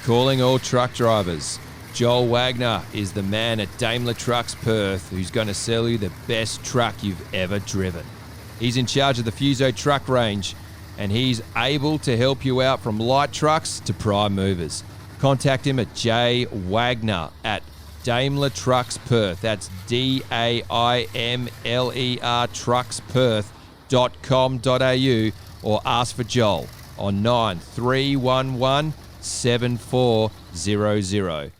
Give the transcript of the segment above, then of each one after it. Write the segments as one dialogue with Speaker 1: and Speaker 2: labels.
Speaker 1: Calling all truck drivers. Joel Wagner is the man at Daimler Trucks Perth who's going to sell you the best truck you've ever driven. He's in charge of the Fuso truck range, and he's able to help you out from light trucks to prime movers. Contact him at J Wagner at Daimler Trucks Perth. That's DAIMLER trucksperth.com.au, or ask for Joel on 9311 7400.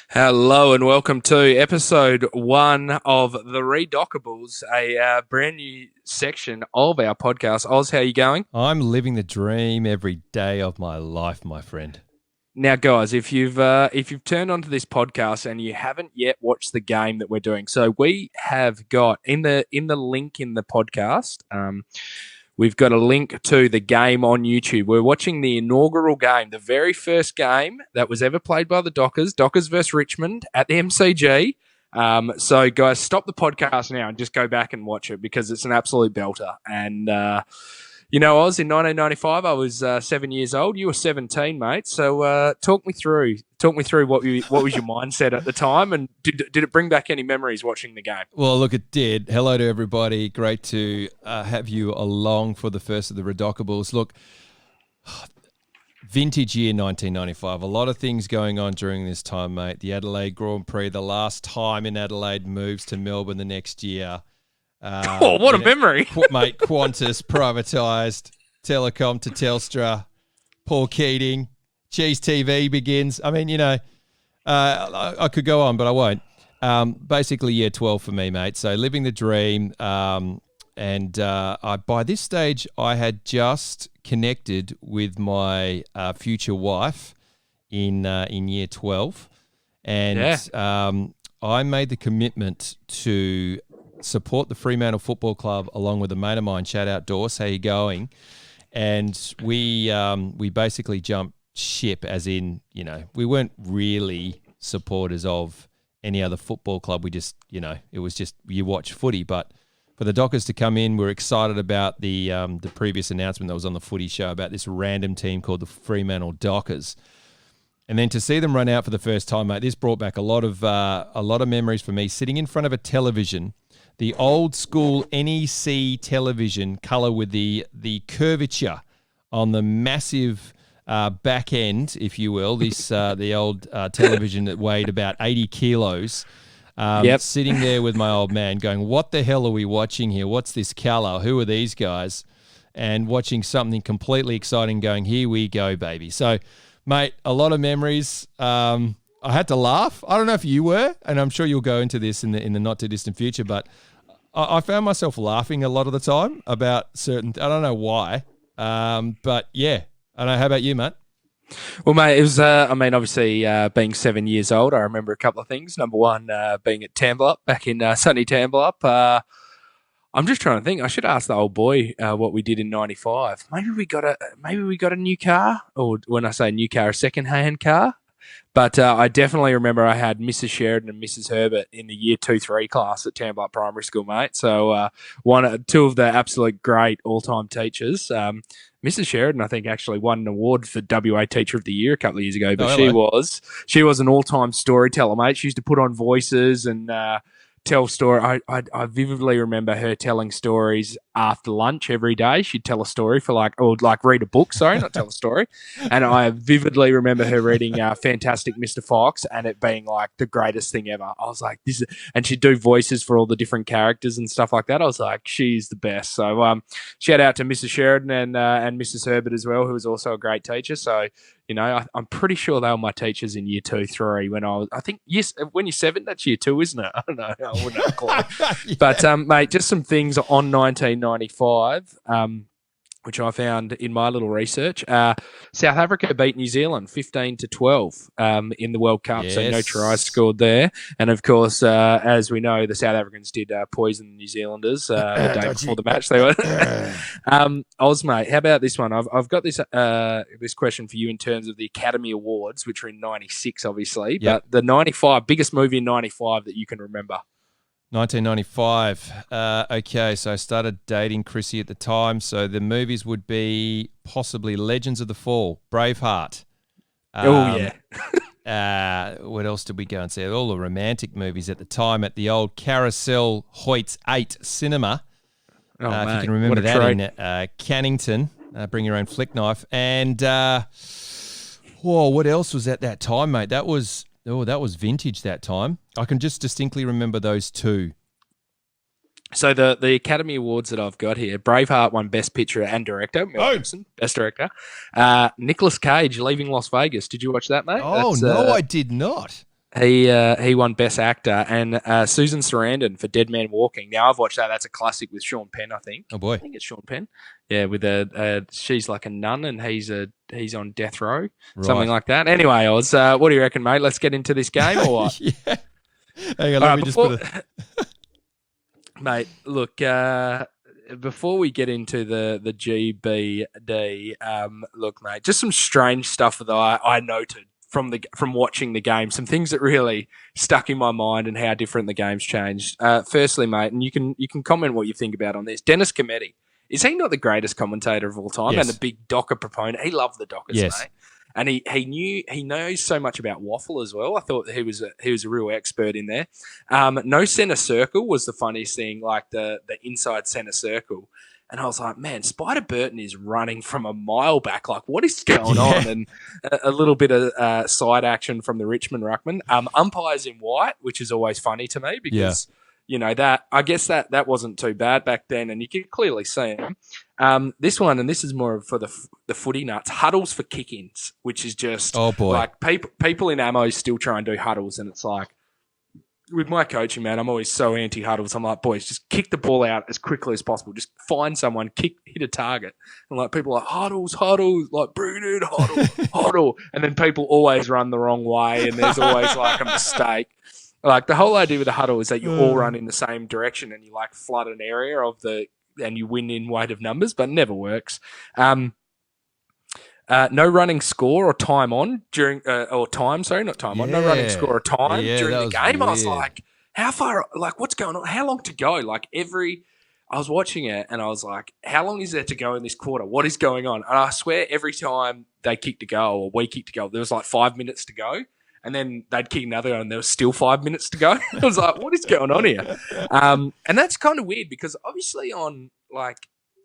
Speaker 2: Hello and welcome to episode 1 of the Re-Dockables, a brand new section of our podcast. Oz, how are you going?
Speaker 1: I'm living the dream every day of my life, my friend.
Speaker 2: Now, guys, if you've turned onto this podcast and you haven't yet watched the game that we're doing, so we have got in the link in the podcast. We've got a link to the game on YouTube. We're watching the inaugural game, the very first game that was ever played by the Dockers versus Richmond at the MCG. So, guys, stop the podcast now and just go back and watch it because it's an absolute belter. And, Oz, in 1995, I was 7 years old. You were 17, mate. So talk me through what was your mindset at the time, and did it bring back any memories watching the game?
Speaker 1: Well, look, it did. Hello to everybody. Great to have you along for the first of the Re-Dockables. Look, vintage year 1995. A lot of things going on during this time, mate. The Adelaide Grand Prix, the last time in Adelaide moves to Melbourne the next year.
Speaker 2: What a memory.
Speaker 1: Mate, Qantas privatised, Telecom to Telstra, Paul Keating, Cheese TV begins. I mean, I could go on, but I won't. Basically, year 12 for me, mate. So living the dream. By this stage, I had just connected with my future wife in year 12. And I made the commitment to support the Fremantle Football Club along with a mate of mine, shout out Dorse, how you going? And we basically jumped ship, as in, we weren't really supporters of any other football club. We just, it was just, you watch footy. But for the Dockers to come in, we're excited about the previous announcement that was on the footy show about this random team called the Fremantle Dockers. And then to see them run out for the first time, mate, this brought back a lot of memories for me, sitting in front of a television, the old school NEC television colour with the curvature on the massive back end, if you will. This the old television that weighed about 80 kilos. Sitting there with my old man, going, "What the hell are we watching here? What's this colour? Who are these guys?" And watching something completely exciting, going, "Here we go, baby!" So, mate, a lot of memories. I had to laugh. I don't know if you were, and I'm sure you'll go into this in the not too distant future, but I found myself laughing a lot of the time about certain. I don't know why, but yeah. I don't know. How about you, mate?
Speaker 2: Well, mate, it was. Obviously, being 7 years old, I remember a couple of things. Number one, being at Tamblerup, back in sunny Tamblerup. I'm just trying to think. I should ask the old boy what we did in '95. Maybe we got a new car, or when I say new car, a second-hand car. But I definitely remember I had Mrs. Sheridan and Mrs. Herbert in the year 2-3 class at Tamblerup Primary School, mate. So two of the absolute great all-time teachers. Mrs. Sheridan, I think, actually won an award for WA Teacher of the Year a couple of years ago. But she was an all-time storyteller, mate. She used to put on voices and tell story. I vividly remember her telling stories after lunch every day. She'd tell a story read a book, not tell a story. And I vividly remember her reading Fantastic Mr. Fox and it being like the greatest thing ever. I was like, and she'd do voices for all the different characters and stuff like that. I was like, she's the best. So shout out to Mrs. Sheridan and Mrs. Herbert as well, who was also a great teacher. So, I'm pretty sure they were my teachers in year 2-3 when I think, yes, when you're 7, that's year 2, isn't it? I don't know. I wouldn't have a clue. Yeah. But, mate, just some things on 1995. which I found in my little research. South Africa beat New Zealand 15-12 in the World Cup, so no tries scored there. And of course, as we know, the South Africans did poison the New Zealanders the day before the match. They were. Oz, mate, how about this one? I've got this this question for you in terms of the Academy Awards, which are in '96, obviously, but the '95 biggest movie in '95 that you can remember.
Speaker 1: 1995. Okay, so I started dating Chrissy at the time. So the movies would be possibly Legends of the Fall, Braveheart. What else did we go and see? All the romantic movies at the time at the old Carousel Hoyts 8 cinema. If you can remember that in Cannington. Bring your own flick knife. And what else was at that time, mate? That was vintage that time. I can just distinctly remember those two.
Speaker 2: So the Academy Awards that I've got here, Braveheart won Best Picture and Director. Mel Gibson, Best Director. Nicolas Cage, Leaving Las Vegas. Did you watch that, mate?
Speaker 1: No, I did not.
Speaker 2: He won Best Actor. And Susan Sarandon for Dead Man Walking. Now, I've watched that. That's a classic with Sean Penn, I think.
Speaker 1: Oh, boy.
Speaker 2: I think it's Sean Penn. Yeah, with she's like a nun and he's on death row, something like that. Anyway, Oz, what do you reckon, mate? Let's get into this game or what?
Speaker 1: Yeah. Hang on, let me just put a...
Speaker 2: Mate, look, before we get into the GBD, look, mate, just some strange stuff that I noted from watching the game, some things that really stuck in my mind and how different the game's changed. Firstly, mate, and you can comment what you think about on this. Dennis Cometti. Is he not the greatest commentator of all time and a big Docker proponent? He loved the Dockers, mate. And he knows so much about waffle as well. I thought he was a real expert in there. No center circle was the funniest thing, like the inside center circle. And I was like, man, Spider Burton is running from a mile back. Like, what is going on? And a little bit of side action from the Richmond ruckman. Umpires in white, which is always funny to me because you know that I guess that wasn't too bad back then, and you can clearly see them. This one, and this is more for the footy nuts, huddles for kick-ins, which is just like people in ammo still try and do huddles, and it's like, with my coaching, man, I'm always so anti-huddles. I'm like, boys, just kick the ball out as quickly as possible. Just find someone, hit a target. And like people are like, huddles, like Bruno, huddle. And then people always run the wrong way, and there's always like a mistake. Like the whole idea with the huddle is that you all run in the same direction and you like flood an area and you win in weight of numbers, but it never works. No running score or time on during No running score or time during the game. Weird. I was like, how far? Like, what's going on? How long to go? Like I was watching it and I was like, how long is there to go in this quarter? What is going on? And I swear every time they kicked a goal or we kicked a goal, there was like 5 minutes to go. And then they'd kick another goal and there was still 5 minutes to go. I was like, what is going on here? And that's kind of weird because obviously on like,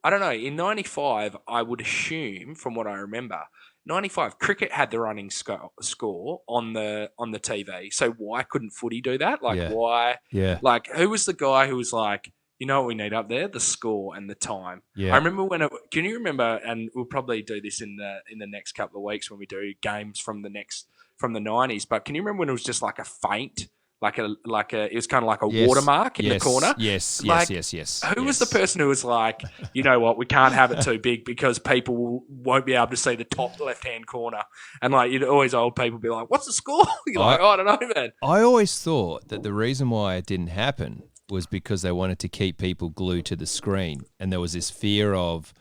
Speaker 2: I don't know, in 95, I would assume from what I remember, 95, cricket had the running score on the TV. So why couldn't footy do that? Like why? Yeah. Like who was the guy who was like, you know what we need up there? The score and the time. Yeah. I remember can you remember, and we'll probably do this in the next couple of weeks when we do games from the 90s, but can you remember when it was just like a feint? It was kind of like a watermark in the corner. Yes. Who was the person who was like, you know what, we can't have it too big because people won't be able to see the top left-hand corner. And like, old people be like, what's the score? You're like, I don't know, man.
Speaker 1: I always thought that the reason why it didn't happen was because they wanted to keep people glued to the screen. And there was this fear of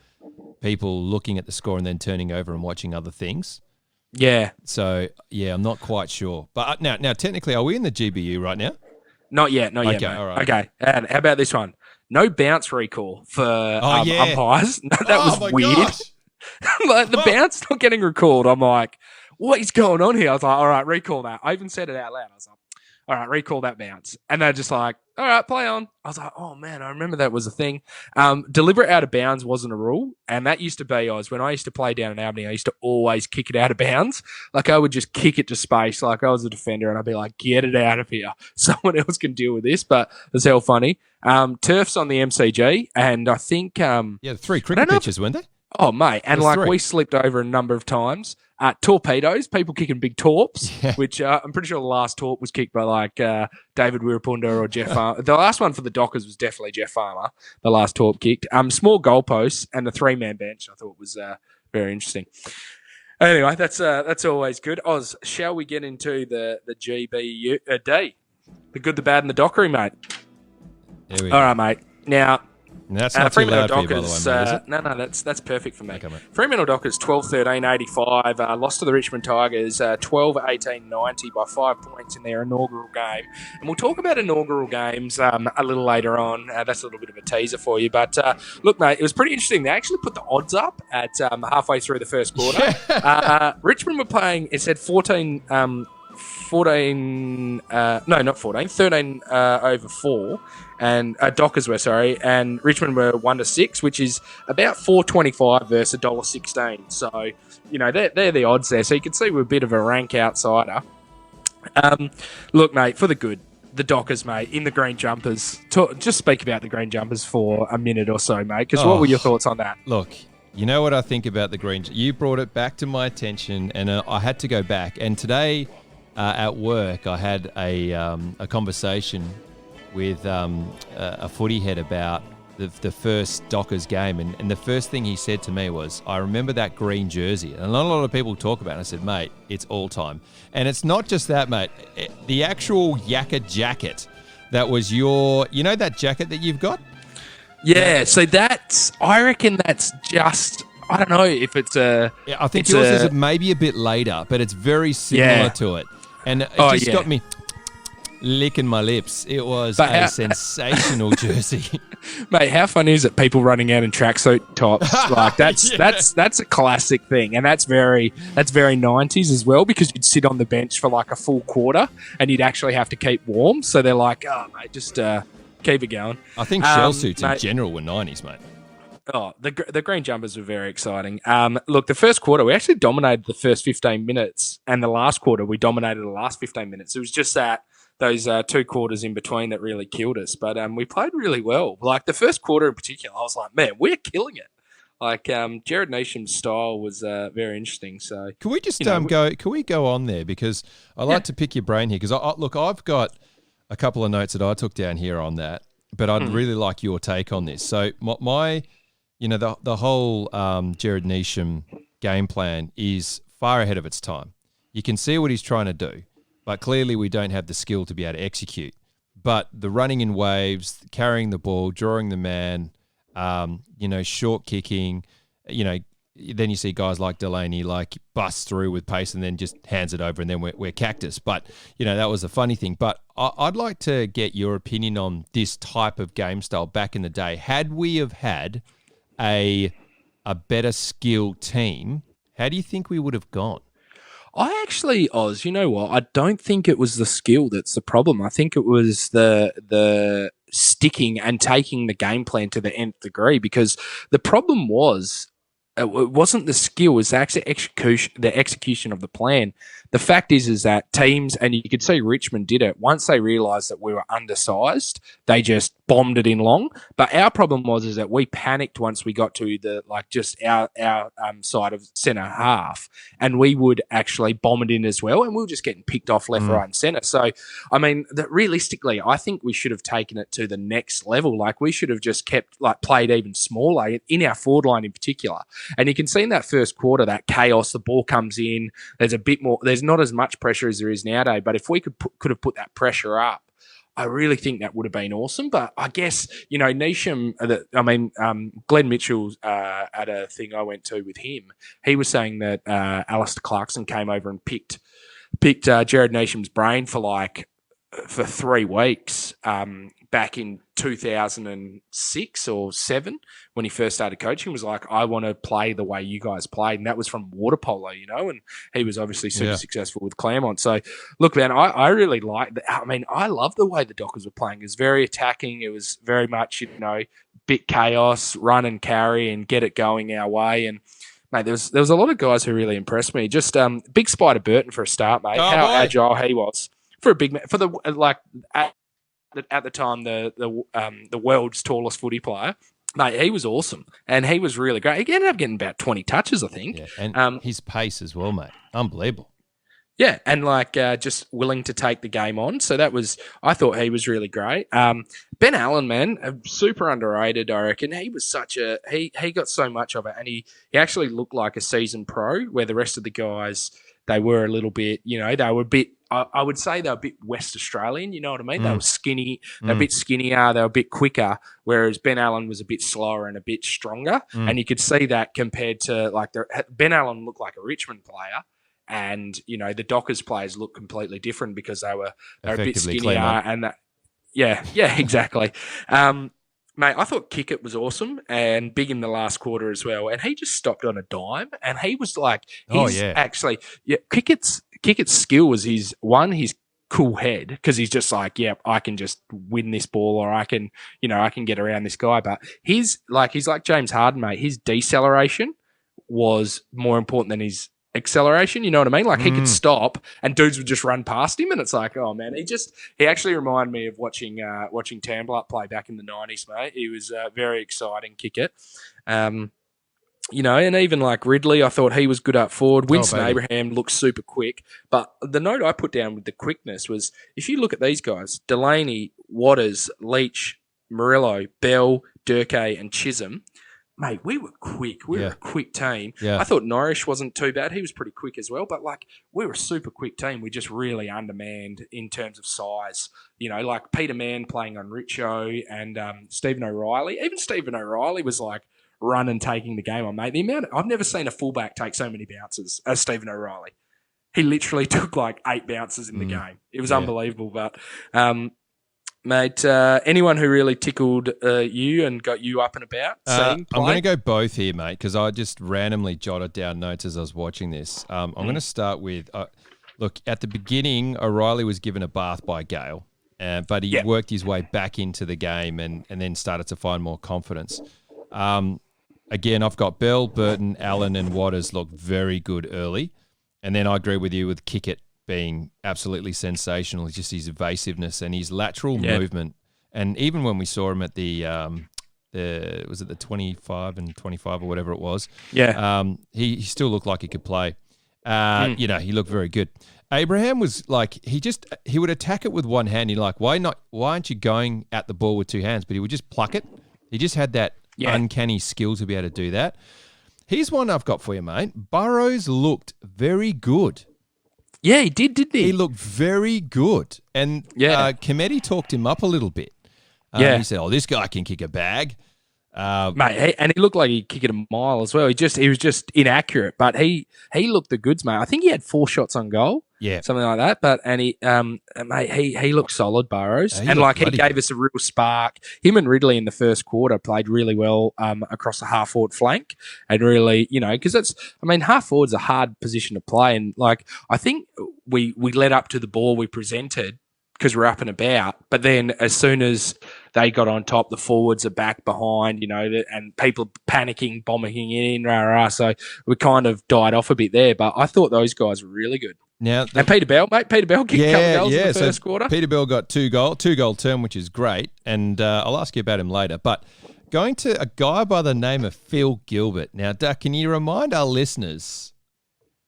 Speaker 1: people looking at the score and then turning over and watching other things.
Speaker 2: Yeah.
Speaker 1: So, I'm not quite sure. But now, technically, are we in the GBU right now?
Speaker 2: Not yet,
Speaker 1: okay,
Speaker 2: mate.
Speaker 1: All right.
Speaker 2: Okay, and how about this one? No bounce recall for umpires. That was weird. Like, the bounce not getting recalled. I'm like, what is going on here? I was like, all right, recall that. I even said it out loud. I was like, all right, recall that bounce. And they're just like, all right, play on. I was like, oh, man, I remember that was a thing. Deliberate out of bounds wasn't a rule. And that used to be, when I used to play down in Albany, I used to always kick it out of bounds. Like, I would just kick it to space. Like, I was a defender, and I'd be like, get it out of here. Someone else can deal with this, but it's hell funny. Turfs on the MCG, and I think...
Speaker 1: the 3 cricket pitches, weren't they?
Speaker 2: Oh, mate. And
Speaker 1: There's
Speaker 2: like
Speaker 1: three.
Speaker 2: we slipped over a number of times. Torpedoes, people kicking big torps,
Speaker 1: Yeah.
Speaker 2: which I'm pretty sure the last torp was kicked by like David Wirapunda or Jeff Farmer. The last one for the Dockers was definitely Jeff Farmer, the last torp kicked. Small goalposts and the 3-man bench I thought was very interesting. Anyway, that's always good. Oz, shall we get into the GBD? The good, the bad, and the dockery, mate.
Speaker 1: Here we
Speaker 2: All
Speaker 1: go.
Speaker 2: right, mate. Now,
Speaker 1: And that's not too loud for you, by the way,
Speaker 2: Dockers,
Speaker 1: mate, is it?
Speaker 2: no, that's perfect for me.
Speaker 1: Okay, mate.
Speaker 2: Fremantle Dockers 12-13-85, lost to the Richmond Tigers 12-18-90 by 5 points in their inaugural game. And we'll talk about inaugural games a little later on. That's a little bit of a teaser for you. But look, mate, it was pretty interesting. They actually put the odds up at halfway through the first quarter. Richmond were playing, it said 13 over 4. And Dockers were, sorry, and Richmond were 1-6, which is about $4.25 versus $1.16. So, you know, they're the odds there. So you can see we're a bit of a rank outsider. Look, mate, for the good, the Dockers, mate, in the green jumpers. Just speak about the green jumpers for a minute or so, mate, because what were your thoughts on that?
Speaker 1: Look, you know what I think about the green. You brought it back to my attention, and I had to go back. And today at work, I had a conversation with a footy head about the first Dockers game. And the first thing he said to me was, I remember that green jersey. And not a lot of people talk about it. I said, mate, it's all time. And it's not just that, mate. The actual Yakka jacket that was that jacket that you've got?
Speaker 2: Yeah, so I reckon that's just, I don't know if it's a...
Speaker 1: Yeah, I think yours is maybe a bit later, but it's very similar to it. And it just got me licking my lips. It was a sensational jersey.
Speaker 2: Mate, how funny is it? People running out in tracksuit tops. Like that's a classic thing. And that's very 90s as well, because you'd sit on the bench for like a full quarter and you'd actually have to keep warm. So they're like, oh, mate, just keep it going.
Speaker 1: I think shell suits in general were 90s, mate.
Speaker 2: Oh, the green jumpers were very exciting. Look, the first quarter, we actually dominated the first 15 minutes, and the last quarter, we dominated the last 15 minutes. It was just those 2 quarters in between that really killed us. But we played really well. Like, the first quarter in particular, I was like, man, we're killing it. Like, Jared Neesham's style was very interesting. So
Speaker 1: can we just go on there? Because I like to pick your brain here. Because, look, I've got a couple of notes that I took down here on that, but I'd really like your take on this. So the whole Jared Neesham game plan is far ahead of its time. You can see what he's trying to do, but clearly we don't have the skill to be able to execute. But the running in waves, carrying the ball, drawing the man, short kicking, then you see guys like Delaney like bust through with pace and then just hands it over, and then we're cactus. But, that was a funny thing. But I'd like to get your opinion on this type of game style back in the day. Had we have had a better skilled team, how do you think we would have gone?
Speaker 2: I actually, Oz, you know what? I don't think it was the skill that's the problem. I think it was the sticking and taking the game plan to the nth degree, because the problem was it wasn't the skill, it was actually the execution of the plan. The fact is that teams, and you could see Richmond did it, once they realised that we were undersized, they just bombed it in long. But our problem was that we panicked once we got to our side of centre half, and we would actually bomb it in as well, and we were just getting picked off left, right, and centre. So, I mean, realistically, I think we should have taken it to the next level. Like, we should have just played even smaller in our forward line in particular. And you can see in that first quarter, that chaos, the ball comes in, there's a bit more, there's not as much pressure as there is nowadays, but if we could have put that pressure up, I really think that would have been awesome. But I guess, Neesham, Glenn Mitchell, at a thing I went to with him, he was saying that Alistair Clarkson came over and picked Jared Neesham's brain for 3 weeks back in 2006 or 7 when he first started coaching. He was like, I want to play the way you guys played. And that was from water polo, and he was obviously super successful with Claremont. So, look, man, I really like that. I mean, I love the way the Dockers were playing. It was very attacking. It was very much, bit chaos, run and carry and get it going our way. And, mate, there was a lot of guys who really impressed me. Just big Spider Burton for a start, mate. How agile he was for a big man, for the at the time the world's tallest footy player. Mate, he was awesome, and he was really great. He ended up getting about 20 touches, I think.
Speaker 1: Yeah, and
Speaker 2: Um,
Speaker 1: his pace as well, mate. Unbelievable.
Speaker 2: Yeah, and just willing to take the game on. So I thought he was really great. Ben Allen, man, super underrated, I reckon. He was he got so much of it, and he actually looked like a seasoned pro, where the rest of the guys, they were a little bit, they were a bit, I would say they were a bit West Australian, you know what I mean? They were skinny, they were a bit skinnier, they were a bit quicker, whereas Ben Allen was a bit slower and a bit stronger. And you could see that compared to Ben Allen looked like a Richmond player. And the Dockers players look completely different because they were a bit skinnier and yeah, exactly. Mate, I thought Kickett was awesome and big in the last quarter as well. And he just stopped on a dime, and he was like, Kickett's skill was his cool head, because he's just like, yeah, I can just win this ball, or I can get around this guy. But he's like James Harden, mate. His deceleration was more important than his acceleration, you know what I mean? Like, he could stop and dudes would just run past him, and it's like, oh man, he actually reminded me of watching Tambler play back in the 90s, mate. He was very exciting, Kickett. And even like Ridley, I thought he was good up forward. Winston Abraham looked super quick. But the note I put down with the quickness was, if you look at these guys, Delaney, Waters, Leach, Murillo, Bell, Durkay and Chisholm, mate, we were quick. We were a quick team. Yeah. I thought Norrish wasn't too bad. He was pretty quick as well. But, we were a super quick team. We just really undermanned in terms of size. Like Peter Mann playing on Richo and Stephen O'Reilly. Even Stephen O'Reilly was, running, taking the game on, mate. I've never seen a fullback take so many bounces as Stephen O'Reilly. He literally took, 8 bounces in the game. It was unbelievable. But... mate, anyone who really tickled you and got you up and about? I'm
Speaker 1: going to go both here, mate, because I just randomly jotted down notes as I was watching this. I'm going to start with, look, at the beginning, O'Reilly was given a bath by Gale, but he worked his way back into the game and then started to find more confidence. Again, I've got Bell, Burton, Allen and Waters look very good early. And then I agree with you with Kickett being absolutely sensational. Just his evasiveness and his lateral movement. And even when we saw him at the 25 and 25 or whatever it was, he still looked like he could play. He looked very good. Abraham was he would attack it with one hand. You're like, why aren't you going at the ball with two hands? But he would just pluck it. He just had that uncanny skill to be able to do that. Here's one I've got for you, mate. Burrows looked very good.
Speaker 2: Yeah, he did, didn't he?
Speaker 1: He looked very good. And Cometti talked him up a little bit. He said, this guy can kick a bag.
Speaker 2: Mate, and he looked like he'd kick it a mile as well. He was just inaccurate, but he looked the goods, mate. I think he had 4 shots on goal.
Speaker 1: Yeah.
Speaker 2: Something like that. But he looked solid, Burrows. He gave us a real spark. Him and Ridley in the first quarter played really well across the half forward flank. And really, because half forward's a hard position to play. And I think we led up to the ball we presented because we're up and about. But then as soon as they got on top, the forwards are back behind, and people panicking, bombing in, so we kind of died off a bit there. But I thought those guys were really good.
Speaker 1: Now,
Speaker 2: and Peter Bell kicked a couple of goals in the first quarter.
Speaker 1: Peter Bell got 2 goal term, which is great, and I'll ask you about him later. But going to a guy by the name of Phil Gilbert. Now, Duck, can you remind our listeners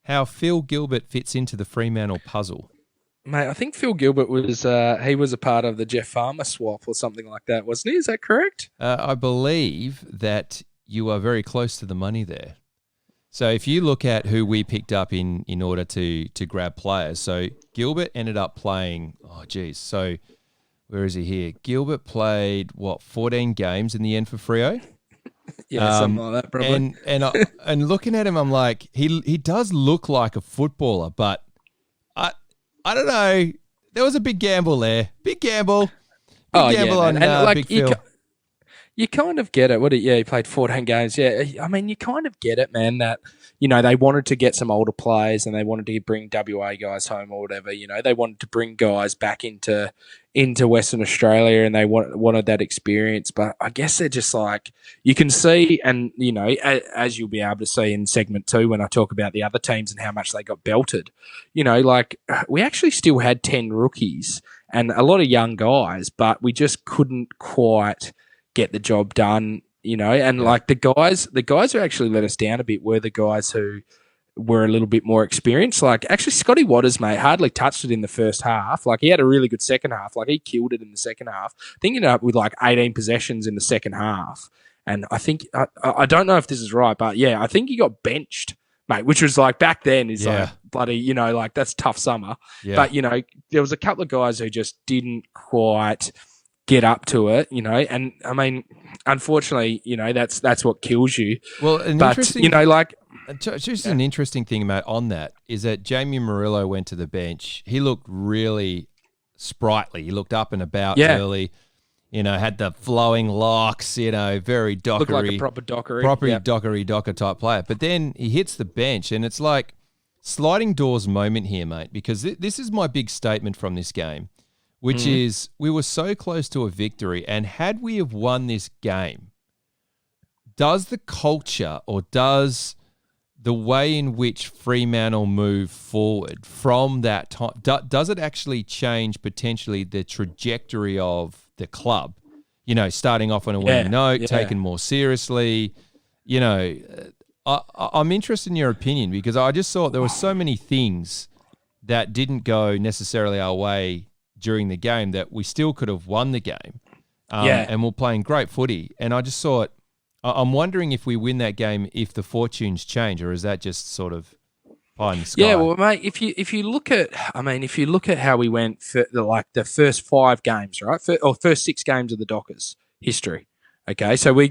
Speaker 1: how Phil Gilbert fits into the Fremantle puzzle?
Speaker 2: Mate, I think Phil Gilbert was he was a part of the Jeff Farmer swap or something like that, wasn't he? Is that correct?
Speaker 1: I believe that you are very close to the money there. So if you look at who we picked up in order to grab players, so Gilbert ended up playing, so where is he here? Gilbert played, 14 games in the end for Freo?
Speaker 2: Something like that probably.
Speaker 1: And looking at him, I'm like, he does look like a footballer, but I don't know. There was a big gamble there. Big gamble. Gamble on Big Phil.
Speaker 2: You kind of get it. He played 14 games. Yeah, you kind of get it, man, that, they wanted to get some older players and they wanted to bring WA guys home or whatever. They wanted to bring guys back into Western Australia and they wanted that experience. But I guess they're just you can see, and, as you'll be able to see in segment 2 when I talk about the other teams and how much they got belted, we actually still had 10 rookies and a lot of young guys, but we just couldn't quite get the job done and like the guys who actually let us down a bit were the guys who were a little bit more experienced. Like actually Scotty Waters, mate, hardly touched it in the first half. Like he had a really good second half. Like he killed it in the second half. I think he ended up with like 18 possessions in the second half. And I think, I don't know if this is right, but yeah, I think he got benched, mate, which was like back then is like bloody, like that's tough summer. Yeah. But, there was a couple of guys who just didn't quite get up to it, and I mean, unfortunately, that's what kills you.
Speaker 1: Well, just an interesting thing, mate, on that is that Jamie Murillo went to the bench. He looked really sprightly. He looked up and about early. Had the flowing locks. Very Dockery.
Speaker 2: Looked like a proper Dockery.
Speaker 1: Dockery Docker type player. But then he hits the bench, and it's like sliding doors moment here, mate. Because this is my big statement from this game, which is we were so close to a victory, and had we have won this game, does the culture or does the way in which Fremantle move forward from that time, does it actually change potentially the trajectory of the club? Starting off on a winning note, taken more seriously. I'm interested in your opinion because I just thought there were so many things that didn't go necessarily our way during the game that we still could have won the game. And we're playing great footy. And I just thought, I'm wondering if we win that game, if the fortunes change, or is that just sort of pie in the sky?
Speaker 2: Yeah, well, mate, if you look at how we went for the first 5 games, right, first 6 games of the Dockers history. Okay, so we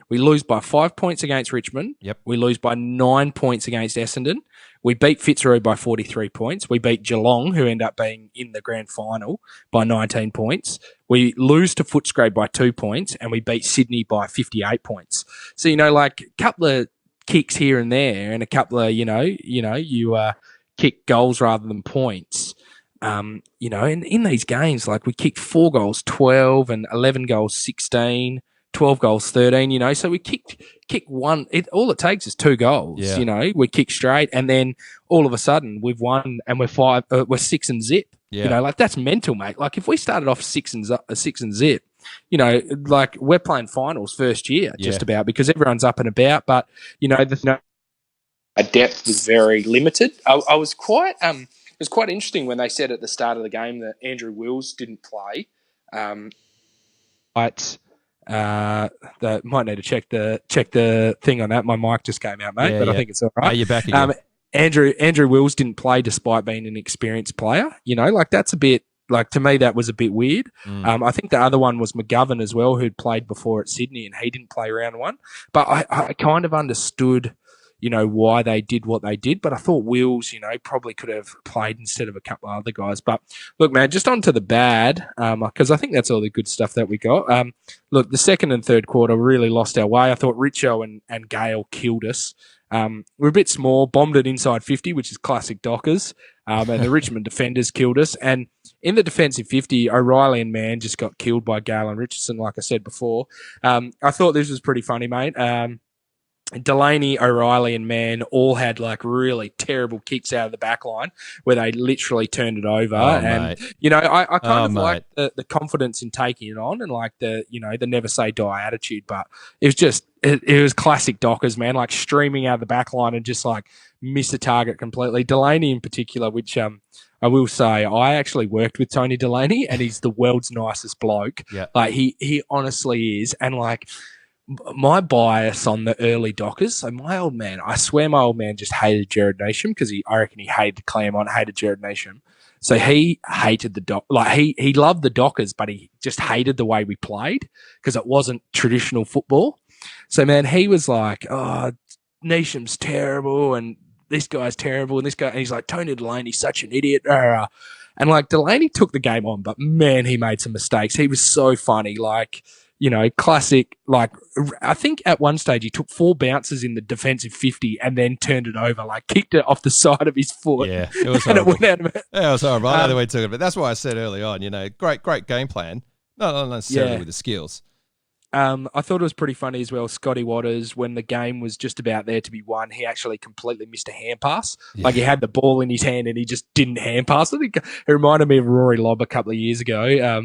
Speaker 2: lose by 5 points against Richmond.
Speaker 1: Yep.
Speaker 2: We lose by 9 points against Essendon. We beat Fitzroy by 43 points. We beat Geelong, who end up being in the grand final, by 19 points. We lose to Footscray by 2 points, and we beat Sydney by 58 points. So, like a couple of kicks here and there, and a couple of, you kick goals rather than points. And in these games, like we kicked 4 goals, 12, and 11 goals, 16. 12 goals, 13, so we kick one. All it takes is 2 goals, we kick straight, and then all of a sudden we've won and we're 6 and zip. Like that's mental, mate. Like if we started off 6 and zip, like we're playing finals first year just about because everyone's up and about, but the depth was very limited. I was quite it was quite interesting when they said at the start of the game that Andrew Wills didn't play. That might need to check the thing on that. My mic just came out, mate, I think it's all right.
Speaker 1: You're back again.
Speaker 2: Andrew Wills didn't play despite being an experienced player. Like that's a bit like to me that was a bit weird. I think the other one was McGovern as well, who'd played before at Sydney, and he didn't play round 1. But I kind of understood, why they did what they did. But I thought Wills, probably could have played instead of a couple of other guys. But look, man, just on to the bad, because I think that's all the good stuff that we got. Look, the second and third quarter really lost our way. I thought Richo and Gale killed us. We're a bit small, bombed it inside 50, which is classic Dockers. And the Richmond defenders killed us. And in the defensive 50, O'Reilly and Mann just got killed by Gale and Richardson, like I said before. I thought this was pretty funny, mate. Delaney, O'Reilly and Mann all had like really terrible kicks out of the back line where they literally turned it over. I kind of like the confidence in taking it on and like the never say die attitude, but it was just, it was classic Dockers, man, like streaming out of the back line and just like miss the target completely. Delaney in particular, which, I will say, I actually worked with Tony Delaney and he's the world's nicest bloke.
Speaker 1: Yeah.
Speaker 2: Like he honestly is. And like, my bias on the early Dockers, so I swear my old man just hated Jared Nation because I reckon he hated Claremont, hated Jared Nation. So he hated he loved the Dockers, but he just hated the way we played because it wasn't traditional football. So, man, he was like, oh, Neesham's terrible and this guy's terrible and this guy, and he's like, Tony Delaney's such an idiot. And like Delaney took the game on, but man, he made some mistakes. He was so funny, like, classic, like, I think at one stage he took 4 bounces in the defensive 50 and then turned it over, like kicked it off the side of his foot.
Speaker 1: Yeah, it was
Speaker 2: and
Speaker 1: horrible.
Speaker 2: it went out of it.
Speaker 1: Yeah, it was horrible. I know the way he took it, but that's why I said early on, great game plan. Not necessarily with the skills.
Speaker 2: I thought it was pretty funny as well. Scotty Waters, when the game was just about there to be won, he actually completely missed a hand pass.
Speaker 1: Yeah.
Speaker 2: Like he had the ball in his hand and he just didn't hand pass it. It reminded me of Rory Lobb a couple of years ago.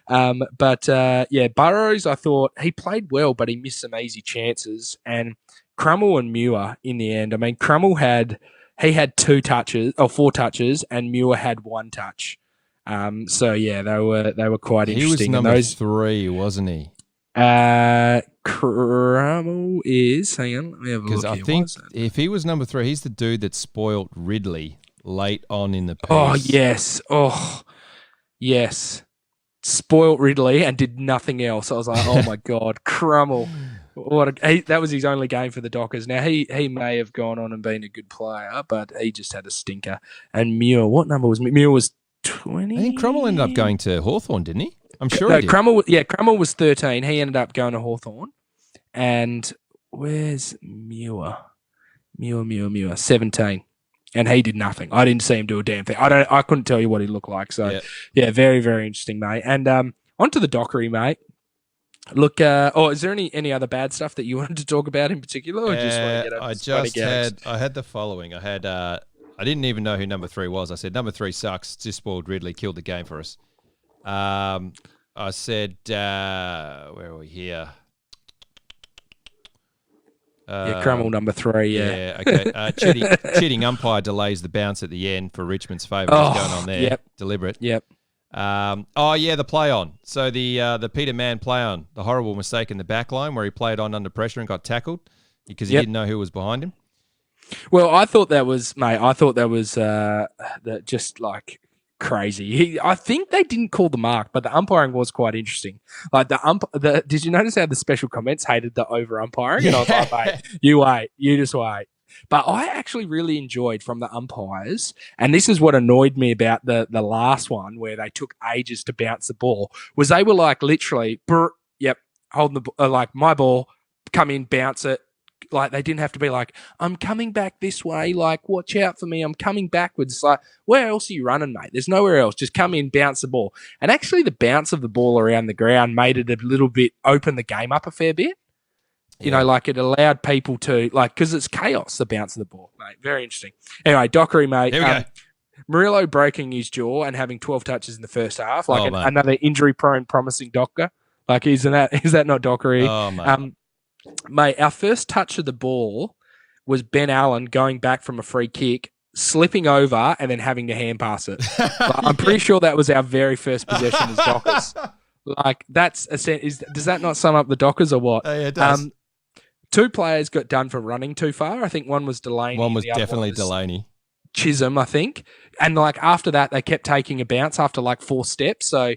Speaker 2: Burrows, I thought he played well, but he missed some easy chances. And Crummell and Muir in the end. I mean, Crummell had 4 touches, and Muir had 1 touch. They were quite interesting.
Speaker 1: He was number 3, wasn't he?
Speaker 2: Crummell is. Hang on, let me have a look.
Speaker 1: Because I think if he was number 3, he's the dude that spoilt Ridley late on in the piece.
Speaker 2: Oh yes, spoilt Ridley and did nothing else. I was like, oh my god, Crummell. That was his only game for the Dockers. Now he may have gone on and been a good player, but he just had a stinker. And Muir, what number was Muir? Was 20.
Speaker 1: I think Crummell ended up going to Hawthorn, didn't he? I'm sure he did.
Speaker 2: Crummell was 13. He ended up going to Hawthorn. And where's Muir? Muir, 17. And he did nothing. I didn't see him do a damn thing. I couldn't tell you what he looked like. So yeah, very, very interesting, mate. And onto the Dockery, mate. Look, is there any other bad stuff that you wanted to talk about in particular, or just want to get
Speaker 1: I had the following. I didn't even know who number 3 was. I said number 3 sucks. Just spoiled Ridley, killed the game for us. I said, where are we here?
Speaker 2: Crummell number 3.
Speaker 1: Yeah. Okay. Cheating umpire delays the bounce at the end for Richmond's favour. What's going on there?
Speaker 2: Yep.
Speaker 1: Deliberate.
Speaker 2: Yep.
Speaker 1: The play on. So the Peter Mann play on, the horrible mistake in the back line where he played on under pressure and got tackled because he didn't know who was behind him.
Speaker 2: Well, I thought that was just like crazy. I think they didn't call the mark, but the umpiring was quite interesting. Like did you notice how the special comments hated the over umpiring? And I was like, mate, you just wait. But I actually really enjoyed from the umpires, and this is what annoyed me about the last one where they took ages to bounce the ball, was they were like literally, holding the like my ball, come in, bounce it. Like they didn't have to be like, I'm coming back this way, like watch out for me, I'm coming backwards. It's like, where else are you running, mate? There's nowhere else. Just come in, bounce the ball. And actually the bounce of the ball around the ground made it a little bit, open the game up a fair bit. You know, like it allowed people to, like, because it's chaos, the bounce of the ball, mate. Very interesting. Anyway, Dockery, mate.
Speaker 1: Here we go.
Speaker 2: Murillo breaking his jaw and having 12 touches in the first half, like another injury-prone, promising Docker. Like, is that not Dockery?
Speaker 1: Oh, mate.
Speaker 2: Mate, our first touch of the ball was Ben Allen going back from a free kick, slipping over, and then having to hand pass it. I'm pretty sure that was our very first possession as Dockers. Like, does that not sum up the Dockers or what?
Speaker 1: Yeah, it does.
Speaker 2: 2 players got done for running too far. I think one was Delaney.
Speaker 1: One was definitely Delaney.
Speaker 2: Chisholm, I think. And like after that, they kept taking a bounce after like 4 steps. So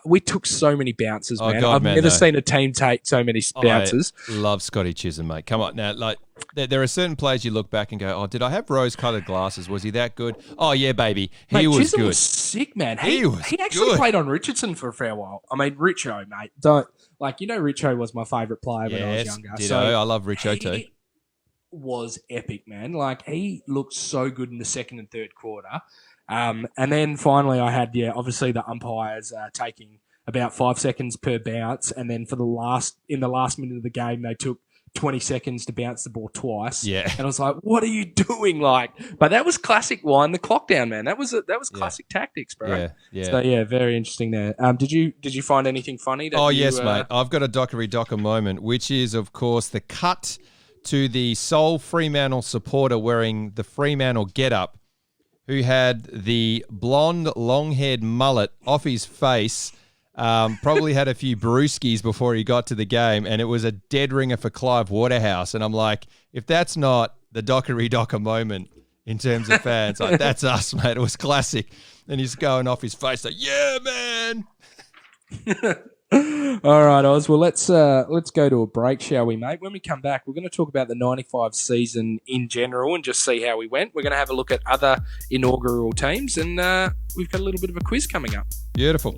Speaker 2: we took so many bounces, man. I've never seen a team take so many bounces.
Speaker 1: I love Scotty Chisholm, mate. Come on now. Like there are certain players you look back and go, oh, did I have rose-colored glasses? Was he that good? Oh, yeah, baby. He was
Speaker 2: Chisholm
Speaker 1: good.
Speaker 2: Was sick, man.
Speaker 1: He
Speaker 2: actually played on Richardson for a fair while. I mean, Richo, mate. Richo was my favourite player when I was younger.
Speaker 1: Ditto. I love Richo too.
Speaker 2: Was epic, man. Like, he looked so good in the second and third quarter. And then finally I had, obviously the umpires taking about 5 seconds per bounce. And then in the last minute of the game, they took 20 seconds to bounce the ball twice.
Speaker 1: Yeah.
Speaker 2: And I was like, what are you doing? But that was classic wind the clock down, man. That was classic tactics, bro.
Speaker 1: Yeah. Yeah.
Speaker 2: So very interesting there. Did you find anything funny?
Speaker 1: Yes, mate. I've got a Docker moment, which is, of course, the cut to the sole Fremantle supporter wearing the Fremantle getup, who had the blonde, long-haired mullet off his face, probably had a few brewskis before he got to the game, and it was a dead ringer for Clive Waterhouse. And I'm like, if that's not the Docker moment in terms of fans, like, that's us, mate. It was classic. And he's going off his face like, yeah, man.
Speaker 2: All right, Oz. Well, let's go to a break, shall we, mate? When we come back, we're going to talk about the 95 season in general and just see how we went. We're going to have a look at other inaugural teams, and we've got a little bit of a quiz coming up.
Speaker 1: Beautiful.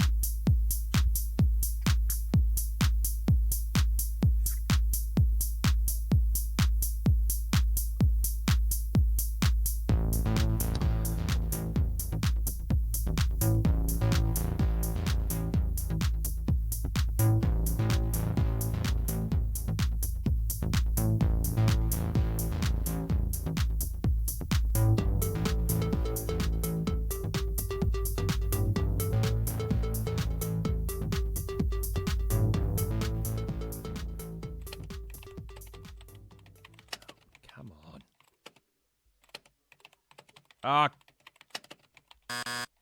Speaker 1: Ah,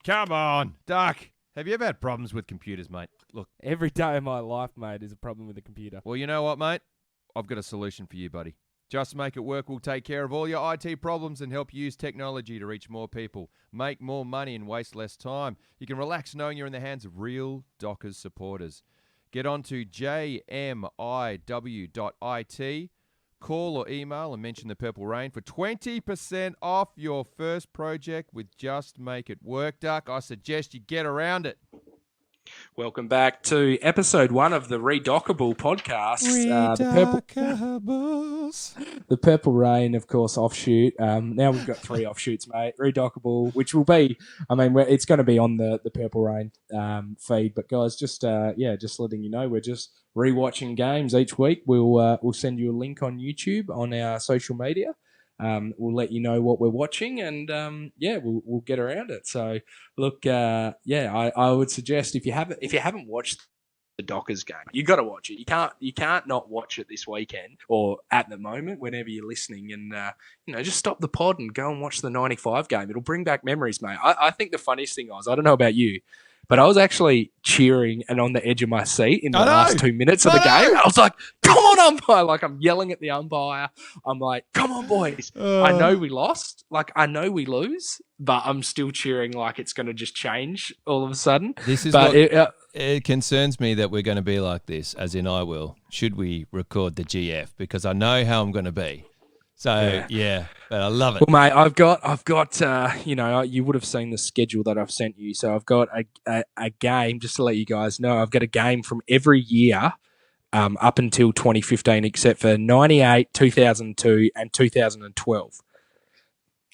Speaker 1: come on, Duck. Have you ever had problems with computers, mate? Look,
Speaker 3: Every day of my life, mate, is a problem with the computer.
Speaker 1: well, you know what, mate? I've got a solution for you, buddy. Just Make It Work will take care of all your IT problems and help you use technology to reach more people, make more money, and waste less time. You can relax knowing you're in the hands of real Dockers supporters. Get on to jmiw.it, call or email and mention the Purple Rain for 20% off your first project with Just Make It Work, Duck. I suggest you get around it.
Speaker 2: Welcome back to episode 1 of the Re-Dockable podcast. The Purple Rain, of course, offshoot. Now we've got 3 offshoots, mate. Re-Dockable, which will be, it's going to be on the Purple Rain feed. But guys, just letting you know, we're just rewatching games each week. We'll send you a link on YouTube on our social media. We'll let you know what we're watching, and we'll get around it. So, look, I would suggest if you haven't watched the Dockers game, you got to watch it. You can't not watch it this weekend or at the moment, whenever you're listening, and just stop the pod and go and watch the 95 game. It'll bring back memories, mate. I think the funniest thing was, I don't know about you, but I was actually cheering and on the edge of my seat in the last 2 minutes of the game. I was like, come on, umpire. Like, I'm yelling at the umpire. I'm like, come on, boys. I know we lost. Like, I know we lose, but I'm still cheering like it's going to just change all of a sudden.
Speaker 1: It concerns me that we're going to be like this, as in I will, should we record the GF, because I know how I'm going to be. So, but I love it.
Speaker 2: Well, mate, I've got. You would have seen the schedule that I've sent you. So I've got a game, just to let you guys know, I've got a game from every year up until 2015, except for 98, 2002, and 2012.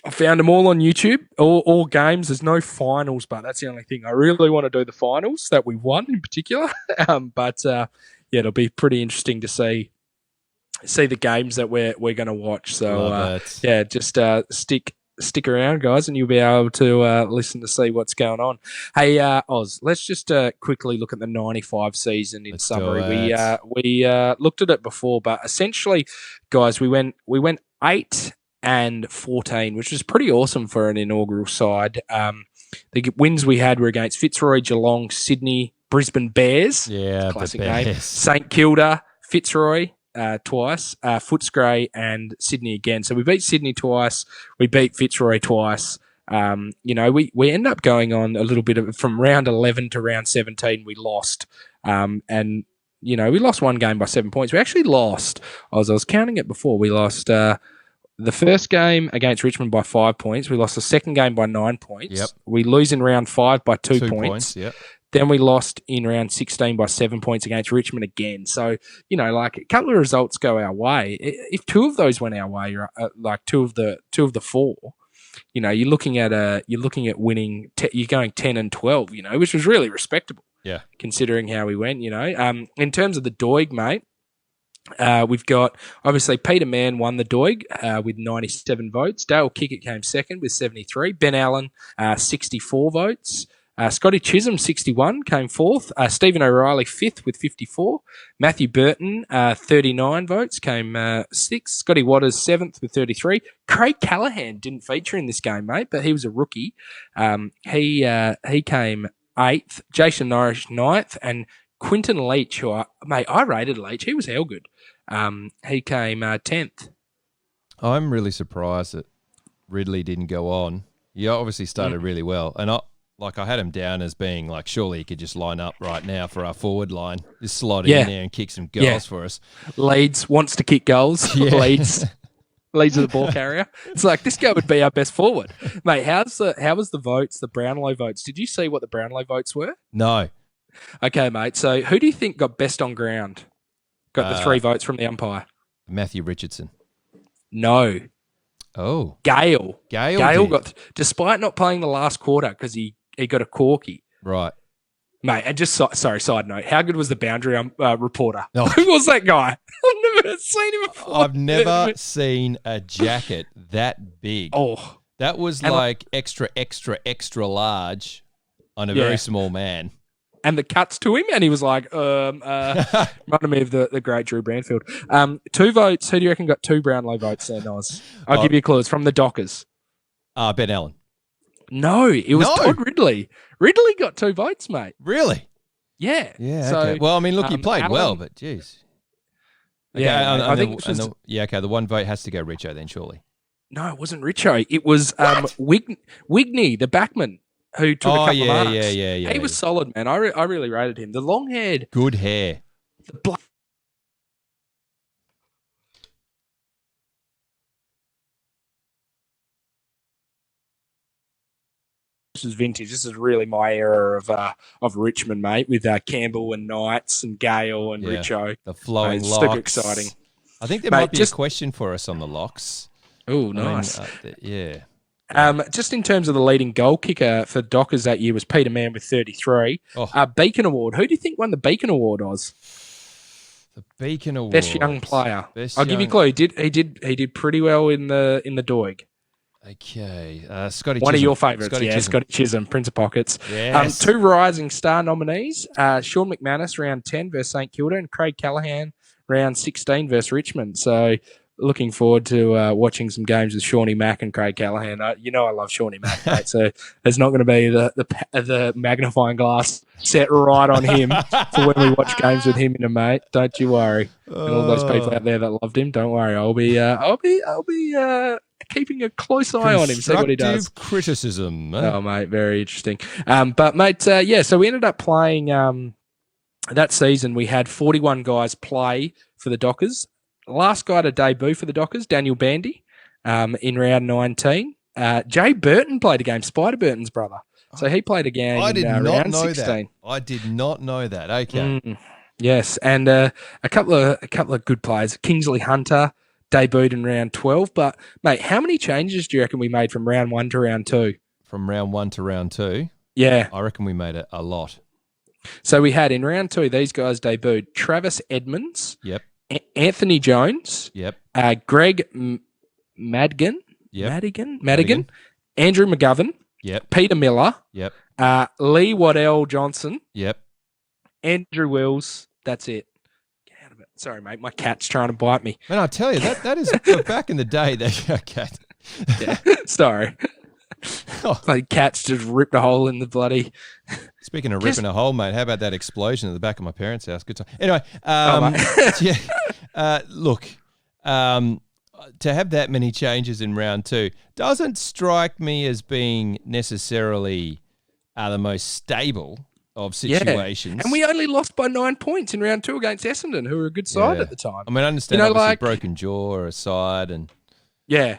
Speaker 2: I found them all on YouTube, all games. There's no finals, but that's the only thing. I really want to do the finals that we won in particular. It'll be pretty interesting to see the games that we're going to watch. So just stick around, guys, and you'll be able to listen to see what's going on. Hey, Oz, let's just quickly look at the 95 season in summary. We looked at it before, but essentially, guys, we went 8-14, which is pretty awesome for an inaugural side. The wins we had were against Fitzroy, Geelong, Sydney, Brisbane Bears.
Speaker 1: Yeah,
Speaker 2: classic
Speaker 1: the Bears.
Speaker 2: name. St Kilda, Fitzroy twice, Footscray, and Sydney again. So we beat Sydney twice. We beat Fitzroy twice. We end up going on a little bit of from round 11 to round 17. We lost, we lost one game by 7 points. We actually lost. I was counting it before. We lost the first game against Richmond by 5 points. We lost the second game by 9 points.
Speaker 1: Yep.
Speaker 2: We lose in round 5 by 2 points.
Speaker 1: Yep.
Speaker 2: Then we lost in round 16 by 7 points against Richmond again. So, a couple of results go our way. If 2 of those went our way, two of the 4, you're looking at winning. You're going 10-12, which was really respectable.
Speaker 1: Yeah,
Speaker 2: considering how we went. In terms of the Doig, mate, we've got obviously Peter Mann won the Doig with 97 votes. Dale Kickett came second with 73. Ben Allen 64 votes. Scotty Chisholm, 61, came fourth. Stephen O'Reilly, fifth with 54. Matthew Burton, 39 votes, came sixth. Scotty Waters, seventh with 33. Craig Callahan didn't feature in this game, mate, but he was a rookie. He came eighth. Jason Norris, ninth. And Quinton Leach, I rated Leach. He was hell good. He came 10th.
Speaker 1: I'm really surprised that Ridley didn't go on. He obviously started really well. And I had him down as being surely he could just line up right now for our forward line. Just slot in there and kick some goals for us.
Speaker 2: Leeds wants to kick goals. Yeah. Leeds is the ball carrier. It's like, this guy would be our best forward. Mate, how was the votes, the Brownlow votes? Did you see what the Brownlow votes were?
Speaker 1: No.
Speaker 2: Okay, mate. So who do you think got best on ground? Got the 3 votes from the umpire.
Speaker 1: Matthew Richardson.
Speaker 2: No.
Speaker 1: Oh.
Speaker 2: Gale
Speaker 1: did.
Speaker 2: got, despite not playing the last quarter because he got a corky.
Speaker 1: Right.
Speaker 2: Mate, and just, side note, how good was the boundary reporter?
Speaker 1: Oh.
Speaker 2: Who was that guy? I've never seen him before.
Speaker 1: I've never seen a jacket that big.
Speaker 2: Oh.
Speaker 1: That was extra, extra, extra large on a very small man.
Speaker 2: And the cuts to him, and he was like, reminded me of the great Drew Branfield. 2 votes. Who do you reckon got 2 Brownlow votes there, Noz? I'll give you a clue. It's from the Dockers.
Speaker 1: Ben Allen.
Speaker 2: No, it was
Speaker 1: No.
Speaker 2: Todd Ridley. Ridley got 2 votes, mate.
Speaker 1: Really?
Speaker 2: Yeah.
Speaker 1: Yeah.
Speaker 2: So,
Speaker 1: Okay. Well, I mean, look, he played
Speaker 2: Allen-
Speaker 1: well, but geez. Okay,
Speaker 2: Yeah,
Speaker 1: and
Speaker 2: I think this was,
Speaker 1: okay. The one vote has to go Richo then, surely.
Speaker 2: no, it wasn't Richo. It was Wigney, the backman, who took a couple of marks.
Speaker 1: Yeah.
Speaker 2: He was solid, man. I really rated him. The long-haired,
Speaker 1: Good hair.
Speaker 2: the black. This is vintage. This is really my era of Richmond, mate, with Campbell and Knights and Gale and Richo.
Speaker 1: The flowing
Speaker 2: Mate,
Speaker 1: locks.
Speaker 2: super exciting.
Speaker 1: I think there
Speaker 2: Mate,
Speaker 1: might be a question for us on the locks.
Speaker 2: Oh, nice.
Speaker 1: Yeah.
Speaker 2: Just in terms of the leading goal kicker for Dockers that year was Peter Mann with 33. Beacon Award. Who do you think won the Beacon Award, Oz?
Speaker 1: The Beacon Award.
Speaker 2: Best young player. I'll give you a clue. He did pretty well in the Doig.
Speaker 1: Okay. Scotty
Speaker 2: One
Speaker 1: Chisholm.
Speaker 2: of your favourites.
Speaker 1: Chisholm.
Speaker 2: Scotty Chisholm, Prince of Pockets.
Speaker 1: Yes.
Speaker 2: 2 Rising Star nominees. Sean McManus, round 10 versus St Kilda, and Craig Callaghan, round 16 versus Richmond. So looking forward to watching some games with Shawnee Mack and Craig Callaghan. I love Shawnee Mack, mate. So there's not going to be the magnifying glass set right on him for when we watch games with him in a mate. Don't you worry. And all those people out there that loved him, don't worry. I'll be keeping a close eye on him. See what he does.
Speaker 1: Constructive criticism.
Speaker 2: Oh, mate, very interesting. But mate, so we ended up playing that season. We had 41 guys play for the Dockers. Last guy to debut for the Dockers, Daniel Bandy, in round 19. Jay Burton played a game, Spider Burton's brother. So he played a game in round 16.
Speaker 1: I did not know that. Okay.
Speaker 2: Yes, and a couple of good players. Kingsley Hunter debuted in round 12. But, mate, how many changes do you reckon we made from round 1 to round 2?
Speaker 1: From round 1 to round 2?
Speaker 2: Yeah.
Speaker 1: I reckon we made a lot.
Speaker 2: So we had in round 2, these guys debuted Travis Edmonds.
Speaker 1: Yep.
Speaker 2: Anthony Jones.
Speaker 1: Yep.
Speaker 2: Greg Madigan.
Speaker 1: Yep.
Speaker 2: Madigan. Andrew McGovern.
Speaker 1: Yep.
Speaker 2: Peter Miller.
Speaker 1: Yep.
Speaker 2: Lee Waddell Johnson.
Speaker 1: Yep.
Speaker 2: Andrew Wills. That's it. Get out of it. Sorry, mate. My cat's trying to bite me.
Speaker 1: Man, I tell you, that is back in the day. Cat.
Speaker 2: Yeah. Sorry. Bloody cat's just ripped a hole in the bloody.
Speaker 1: Speaking of ripping a hole, mate, how about that explosion at the back of my parents' house? Good time. Anyway, look, to have that many changes in round 2 doesn't strike me as being necessarily the most stable of situations.
Speaker 2: Yeah. And we only lost by 9 points in round 2 against Essendon, who were a good side at the time.
Speaker 1: I mean, I understand obviously broken jaw or a side and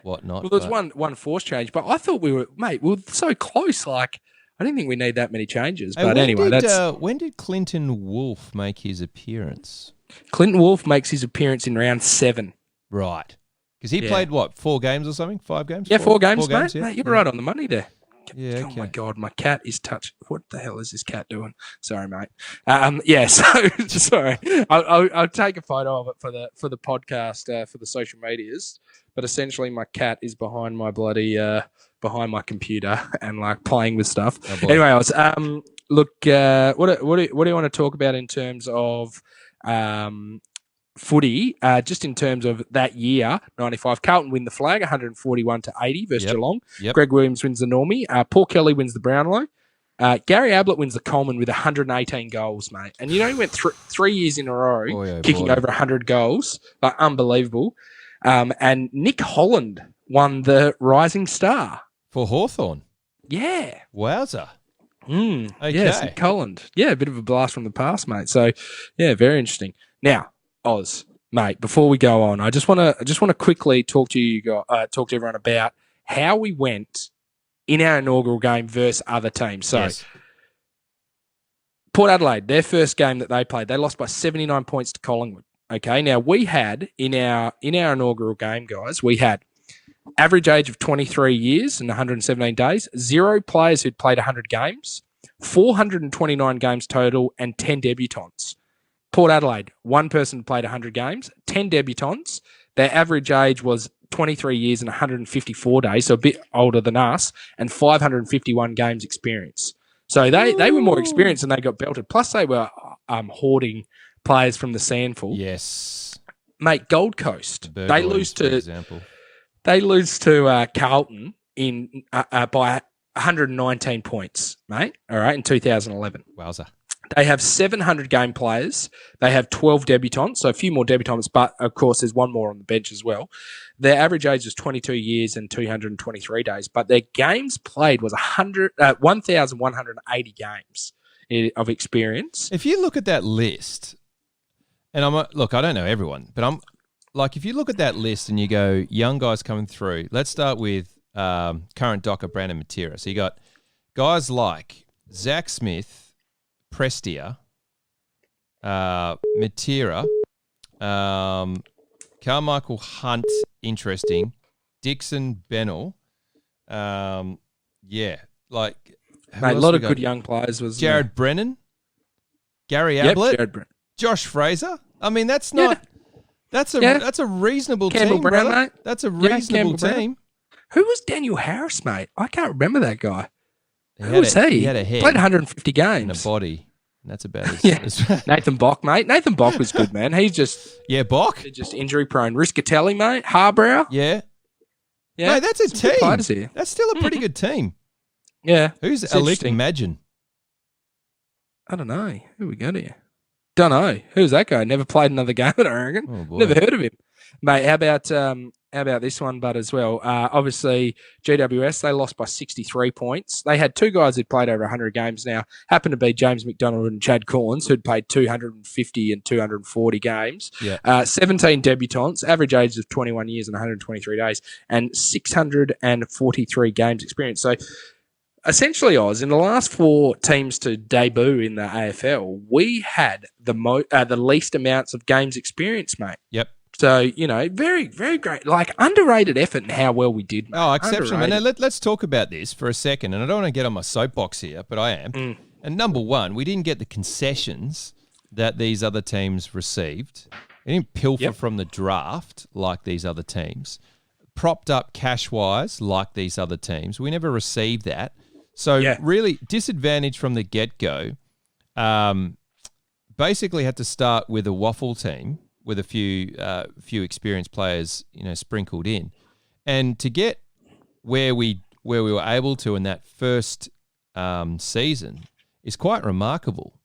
Speaker 1: whatnot.
Speaker 2: Well, there was one force change, but I thought we were so close. Like, I didn't think we need that many changes. But anyway,
Speaker 1: when did Clinton Wolfe make his appearance?
Speaker 2: Clinton Wolfe makes his appearance in round 7.
Speaker 1: Right. Because he played, 4 games or something? 5 games?
Speaker 2: Yeah, 4 games, mate. Yeah. Mate, you're right on the money there.
Speaker 1: Yeah,
Speaker 2: oh, my God, my cat is touched. What the hell is this cat doing? Sorry, mate. So sorry. I'll take a photo of it for the podcast, for the social medias. But essentially, my cat is behind my behind my computer and like playing with stuff.
Speaker 1: Oh,
Speaker 2: anyway, I was look. What do you want to talk about in terms of footy? Just in terms of that year, 95. Carlton win the flag, 141-80 versus Geelong.
Speaker 1: Yep.
Speaker 2: Greg Williams wins the Normie. Paul Kelly wins the Brownlow. Gary Ablett wins the Coleman with 118 goals, mate. And he went 3 years in a row kicking over 100 goals. Unbelievable. And Nick Holland won the Rising Star.
Speaker 1: For Hawthorn?
Speaker 2: Yeah.
Speaker 1: Wowza.
Speaker 2: Okay. Yes, Nick Holland. Yeah, a bit of a blast from the past, mate. So, yeah, very interesting. Now, Oz, mate, before we go on, I just want to quickly talk to everyone about how we went in our inaugural game versus other teams. So, Port Adelaide, their first game that they played, they lost by 79 points to Collingwood. Okay, now we had in our inaugural game, guys, we had average age of 23 years and 117 days, 0 players who'd played 100 games, 429 games total, and 10 debutants. Port Adelaide, 1 person played 100 games, 10 debutants. Their average age was 23 years and 154 days, so a bit older than us, and 551 games experience. So they were more experienced and they got belted. Plus they were hoarding players from the Sandful.
Speaker 1: Yes.
Speaker 2: Mate, Gold Coast, they lose to
Speaker 1: Carlton.
Speaker 2: by 119 points, mate. All right, in 2011.
Speaker 1: Wowza.
Speaker 2: They have 700 game players. They have 12 debutants, so a few more debutants, but of course there's one more on the bench as well. Their average age is 22 years and 223 days, but their games played was 1,180 games of experience.
Speaker 1: If you look at that list, and I don't know everyone, but I'm like, if you look at that list and you go, young guys coming through, let's start with current docker Brandon Matera. So you got guys like Zach Smith, Prestia, Matera, Carmichael Hunt, interesting, Dixon Bennell, Mate,
Speaker 2: a lot of good young players was
Speaker 1: Jared Brennan, Gary Ablett, Josh Fraser. I mean, that's not that's a reasonable
Speaker 2: Campbell
Speaker 1: team,
Speaker 2: Brown,
Speaker 1: brother.
Speaker 2: mate.
Speaker 1: That's a reasonable team.
Speaker 2: Who was Daniel Harris, mate? I can't remember that guy.
Speaker 1: Who
Speaker 2: was he?
Speaker 1: He had a head,
Speaker 2: played 150 games,
Speaker 1: and a body. That's about it.
Speaker 2: Yeah. Nathan Bock, mate. Nathan Bock was good, man. He's just
Speaker 1: Bock.
Speaker 2: Just injury prone. Riscatelli, mate. Harbrow.
Speaker 1: Yeah.
Speaker 2: Yeah.
Speaker 1: Mate, that's a
Speaker 2: Some good players
Speaker 1: team.
Speaker 2: here.
Speaker 1: That's still a pretty good team.
Speaker 2: Yeah.
Speaker 1: Who's
Speaker 2: It's
Speaker 1: Alec
Speaker 2: interesting.
Speaker 1: Imagine?
Speaker 2: I don't know. Who we got here? Don't know. Who's that guy? Never played another game at Oregon.
Speaker 1: Oh, boy.
Speaker 2: Never heard of him. Mate, how about this one, Bud, as well? Obviously, GWS, they lost by 63 points. They had two guys who'd played over 100 games now. Happened to be James McDonald and Chad Collins, who'd played 250 and 240 games.
Speaker 1: Yeah.
Speaker 2: 17 debutants, average age of 21 years and 123 days, and 643 games experience. So, essentially, Oz, in the last four teams to debut in the AFL, we had the least amounts of games experience, mate.
Speaker 1: Yep.
Speaker 2: So, very, very great. Like, underrated effort in how well we did, mate.
Speaker 1: Oh, exceptional. And
Speaker 2: Underrated.
Speaker 1: let's talk about this for a second. And I don't want to get on my soapbox here, but I am. And number one, we didn't get the concessions that these other teams received. We didn't pilfer from the draft like these other teams. Propped up cash-wise like these other teams. We never received that. So really disadvantaged from the get-go. Basically had to start with a waffle team with a few experienced players, sprinkled in, and to get where we were able to in that first season is quite remarkable.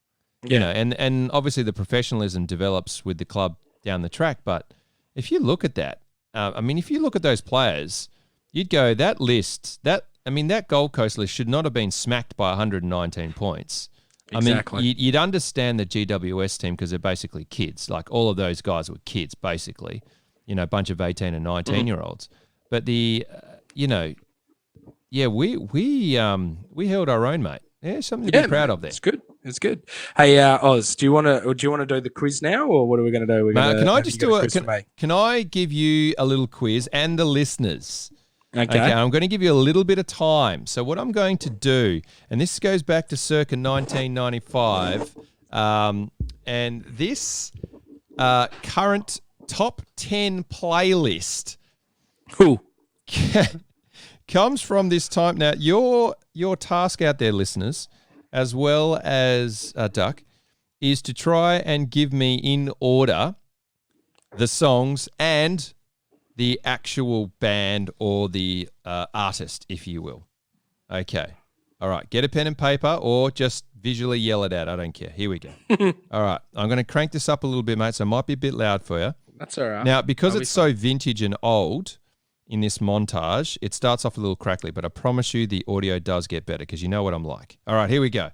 Speaker 1: And obviously the professionalism develops with the club down the track. But if you look at that, if you look at those players, you'd go that Gold Coast list should not have been smacked by 119 points.
Speaker 2: Exactly.
Speaker 1: You'd understand the GWS team because they're basically kids. Like all of those guys were kids, basically. A bunch of 18 and 19-year-olds. But we held our own, mate. Yeah, something to be proud of there.
Speaker 2: It's good. It's good. Hey, Oz, do you want to do the quiz now, or what are we going to do?
Speaker 1: Can I give you a little quiz and the listeners?
Speaker 2: Okay.
Speaker 1: I'm going to give you a little bit of time. So what I'm going to do, and this goes back to circa 1995, and this current top 10 playlist comes from this time. Now, your task out there, listeners, as well as Duck, is to try and give me in order the songs and the actual band or the artist, if you will. Okay. All right. Get a pen and paper or just visually yell it out. I don't care. Here we go. All right. I'm going to crank this up a little bit, mate, so it might be a bit loud for you.
Speaker 2: That's all right.
Speaker 1: Now, because it's so vintage and old in this montage, it starts off a little crackly, but I promise you the audio does get better because you know what I'm like. All right. Here we go.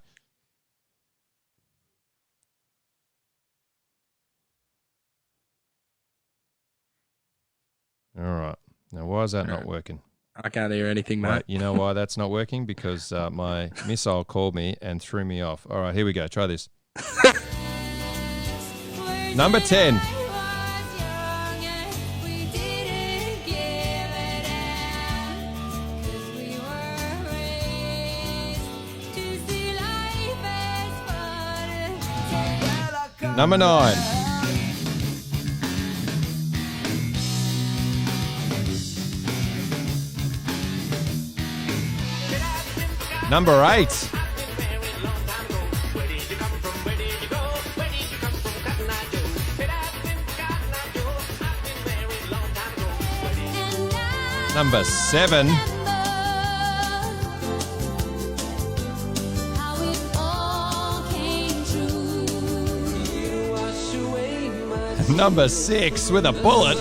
Speaker 1: All right. Now, why is that not working?
Speaker 2: I can't hear anything, mate.
Speaker 1: Right, you know why that's not working? Because my missile called me and threw me off. All right, here we go. Try this. Number 10. Number 9. Number 8. Number 7. Number 6 with a bullet.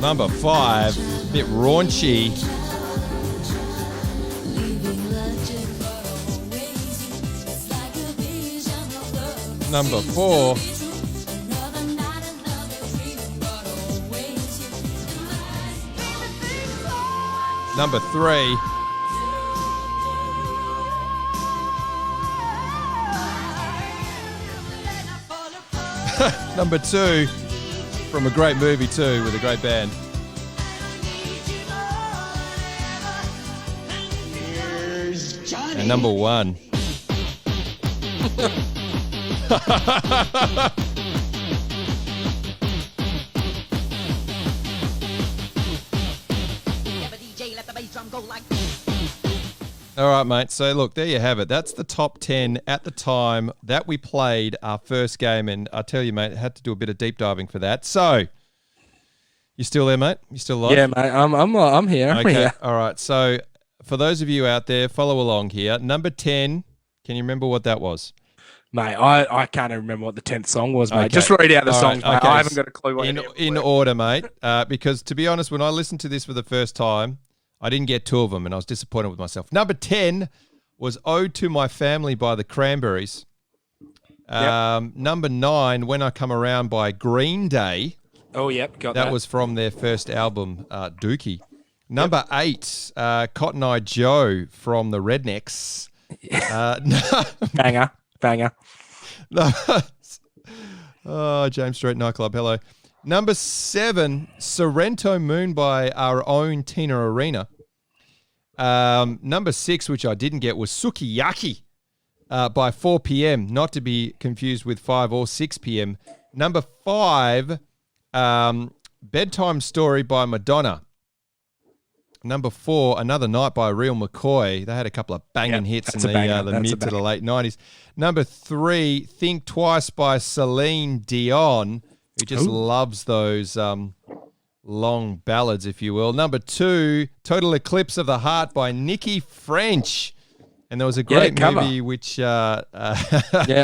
Speaker 1: Number 5, a bit raunchy. Number 4. Number 3. Number 2. From a great movie too, with a great band. And number 1. All right, mate. So, look, there you have it. That's the top 10 at the time that we played our first game. And I tell you, mate, I had to do a bit of deep diving for that. So, you still there, mate? You still alive?
Speaker 2: Yeah, mate. I'm here. I'm
Speaker 1: Okay.
Speaker 2: here.
Speaker 1: All right. So, for those of you out there, follow along here. Number 10, can you remember what that was?
Speaker 2: Mate, I can't even remember what the 10th song was, mate.
Speaker 1: Okay.
Speaker 2: Just read out the
Speaker 1: All
Speaker 2: songs,
Speaker 1: right,
Speaker 2: mate.
Speaker 1: okay.
Speaker 2: I haven't got a clue what
Speaker 1: in order, mate. Because to be honest, when I listened to this for the first time, I didn't get 2 of them, and I was disappointed with myself. Number 10 was "Ode to My Family" by the Cranberries. Number 9, "When I Come Around" by Green Day.
Speaker 2: Oh, yep, got that.
Speaker 1: That was from their first album, Dookie. Number 8, "Cotton Eye Joe" from the Rednecks.
Speaker 2: Banger.
Speaker 1: Oh, James Street Nightclub, hello. Number 7, "Sorrento Moon" by our own Tina Arena. Number 6, which I didn't get, was "Sukiyaki" by 4 p.m., not to be confused with 5 or 6 p.m. Number 5, "Bedtime Story" by Madonna. Number 4, "Another Night" by Real McCoy. They had a couple of banging hits in the mid to the late 90s. Number 3, "Think Twice" by Celine Dion, who just loves those long ballads, if you will. Number 2, "Total Eclipse of the Heart" by Nikki French. And there was a great movie which...
Speaker 2: yeah,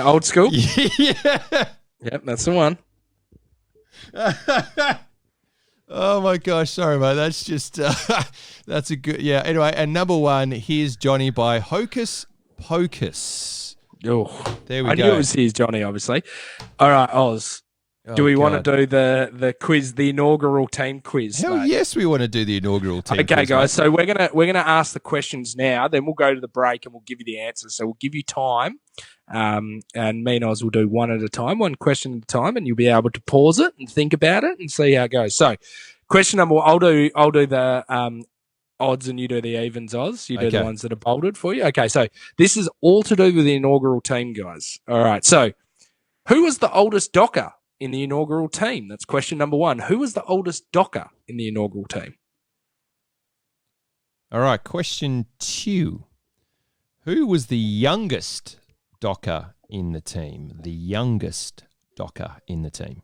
Speaker 2: old school.
Speaker 1: Yeah.
Speaker 2: Yep, that's the one.
Speaker 1: Oh my gosh, sorry mate, that's just that's a good, yeah. Anyway, and number 1, "Here's Johnny" by Hocus Pocus.
Speaker 2: Oh,
Speaker 1: there we
Speaker 2: go. I knew it was "Here's Johnny," obviously. All right, Oz. Do we want to do the quiz, the inaugural team quiz?
Speaker 1: Hell
Speaker 2: mate?
Speaker 1: yes, we want to do the inaugural team quiz.
Speaker 2: Okay, guys.
Speaker 1: Mate.
Speaker 2: So we're gonna ask the questions now. Then we'll go to the break and we'll give you the answers. So we'll give you time, and me and Oz will do one at a time, one question at a time, and you'll be able to pause it and think about it and see how it goes. So, question number one, I'll do the odds and you do the evens, Oz. You do the ones that are bolded for you. Okay, so this is all to do with the inaugural team, guys. All right. So, who was the oldest Docker in the inaugural team? That's question number 1. Who was the oldest Docker in the inaugural team?
Speaker 1: All right, question 2. Who was the youngest Docker in the team? The youngest Docker in the team.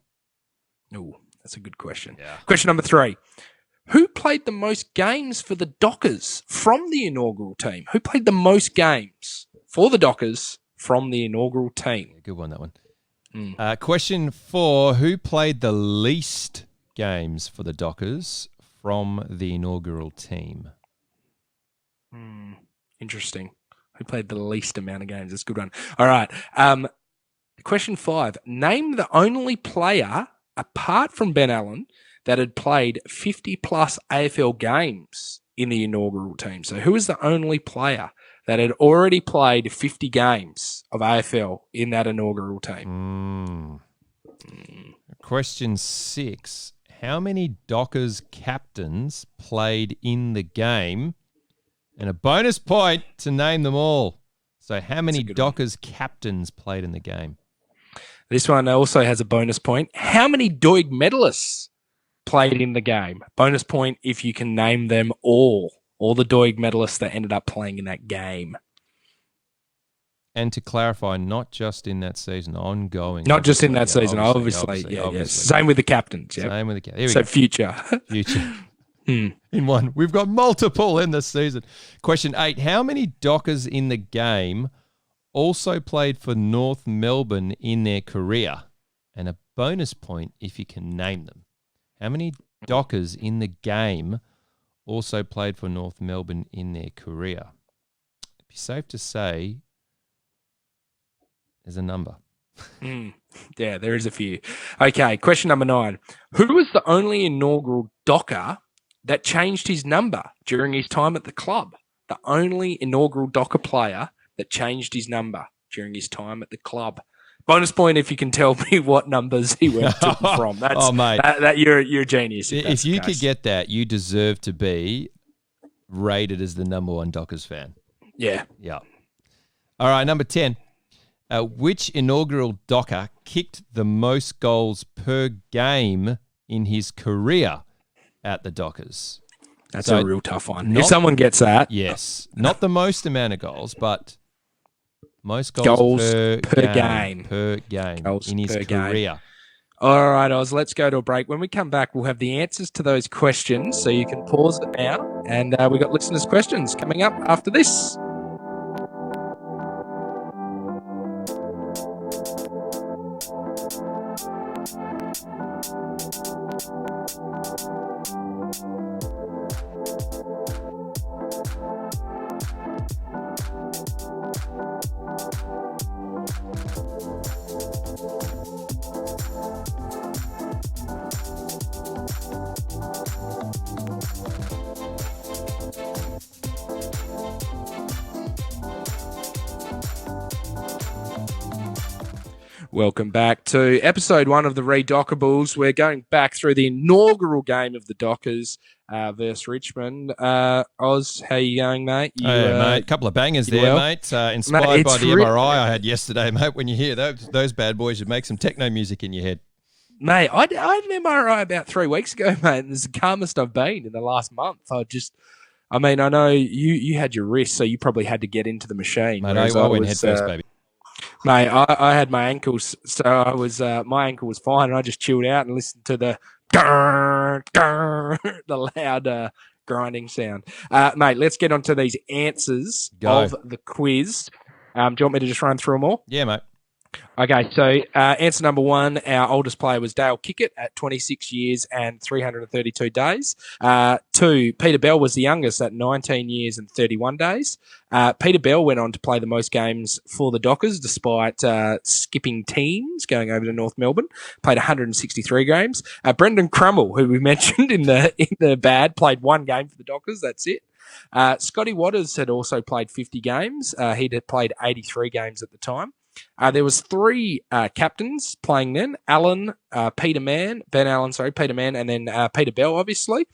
Speaker 2: Oh, that's a good question.
Speaker 1: Yeah.
Speaker 2: Question number 3. Who played the most games for the Dockers from the inaugural team? Who played the most games for the Dockers from the inaugural team?
Speaker 1: Good one, that one. Question 4, who played the least games for the Dockers from the inaugural team?
Speaker 2: Interesting. Who played the least amount of games? That's a good one. All right. Question 5, name the only player apart from Ben Allen that had played 50-plus AFL games in the inaugural team. So who is the only player that had already played 50 games of AFL in that inaugural team?
Speaker 1: Question 6. How many Dockers captains played in the game? And a bonus point to name them all. So how many Dockers captains played in the game?
Speaker 2: This one also has a bonus point. How many Doig medalists played in the game? Bonus point if you can name them all the Doig medalists that ended up playing in that game.
Speaker 1: And to clarify, not just in that season, ongoing.
Speaker 2: Not just in that season, obviously.
Speaker 1: Obviously.
Speaker 2: Same with the captains. Yep.
Speaker 1: Same with the captains.
Speaker 2: So future.
Speaker 1: Future.
Speaker 2: Hmm.
Speaker 1: in one. We've got multiple in this season. Question 8. How many Dockers in the game also played for North Melbourne in their career? And a bonus point if you can name them. How many Dockers in the game also played for North Melbourne in their career? It'd be safe to say there's a number.
Speaker 2: Yeah, there is a few. Okay, question number 9. Who was the only inaugural Docker that changed his number during his time at the club? The only inaugural Docker player that changed his number during his time at the club. Bonus point if you can tell me what numbers he went to from. That's,
Speaker 1: mate.
Speaker 2: You're a genius.
Speaker 1: If you could get that, you deserve to be rated as the number one Dockers fan.
Speaker 2: Yeah.
Speaker 1: Yeah. All right, number 10. Which inaugural Docker kicked the most goals per game in his career at the Dockers?
Speaker 2: That's a real tough one. If someone gets that.
Speaker 1: Yes. Not the most amount of goals, but most goals per game. Per game
Speaker 2: Goals
Speaker 1: in his
Speaker 2: per
Speaker 1: career.
Speaker 2: Game. All right, Oz, let's go to a break. When we come back, we'll have the answers to those questions, so you can pause it now. And we've got listeners' questions coming up after this. Welcome back to episode 1 of the Re-Dockables. We're going back through the inaugural game of the Dockers versus Richmond. Oz, how you going, mate?
Speaker 1: Mate, a couple of bangers there, mate. Inspired
Speaker 2: Mate,
Speaker 1: by the MRI I had yesterday, mate. When you hear those bad boys, you'd make some techno music in your head.
Speaker 2: Mate, I had an MRI about 3 weeks ago, mate, and it's the calmest I've been in the last month. I know you had your wrist, so you probably had to get into the machine.
Speaker 1: Mate, I went head first, baby.
Speaker 2: Mate, I had my ankles, so I was my ankle was fine, and I just chilled out and listened to the the loud grinding sound. Mate, let's get on to these answers of the quiz. Do you want me to just run through them all?
Speaker 1: Yeah, mate.
Speaker 2: Okay, so answer number 1, our oldest player was Dale Kickett at 26 years and 332 days. 2, Peter Bell was the youngest at 19 years and 31 days. Peter Bell went on to play the most games for the Dockers despite skipping teams going over to North Melbourne. Played 163 games. Brendan Crummell, who we mentioned in the bad, played 1 game for the Dockers. That's it. Scotty Waters had also played 50 games. He'd had played 83 games at the time. There was 3 captains playing then: Peter Mann, and then Peter Bell, obviously.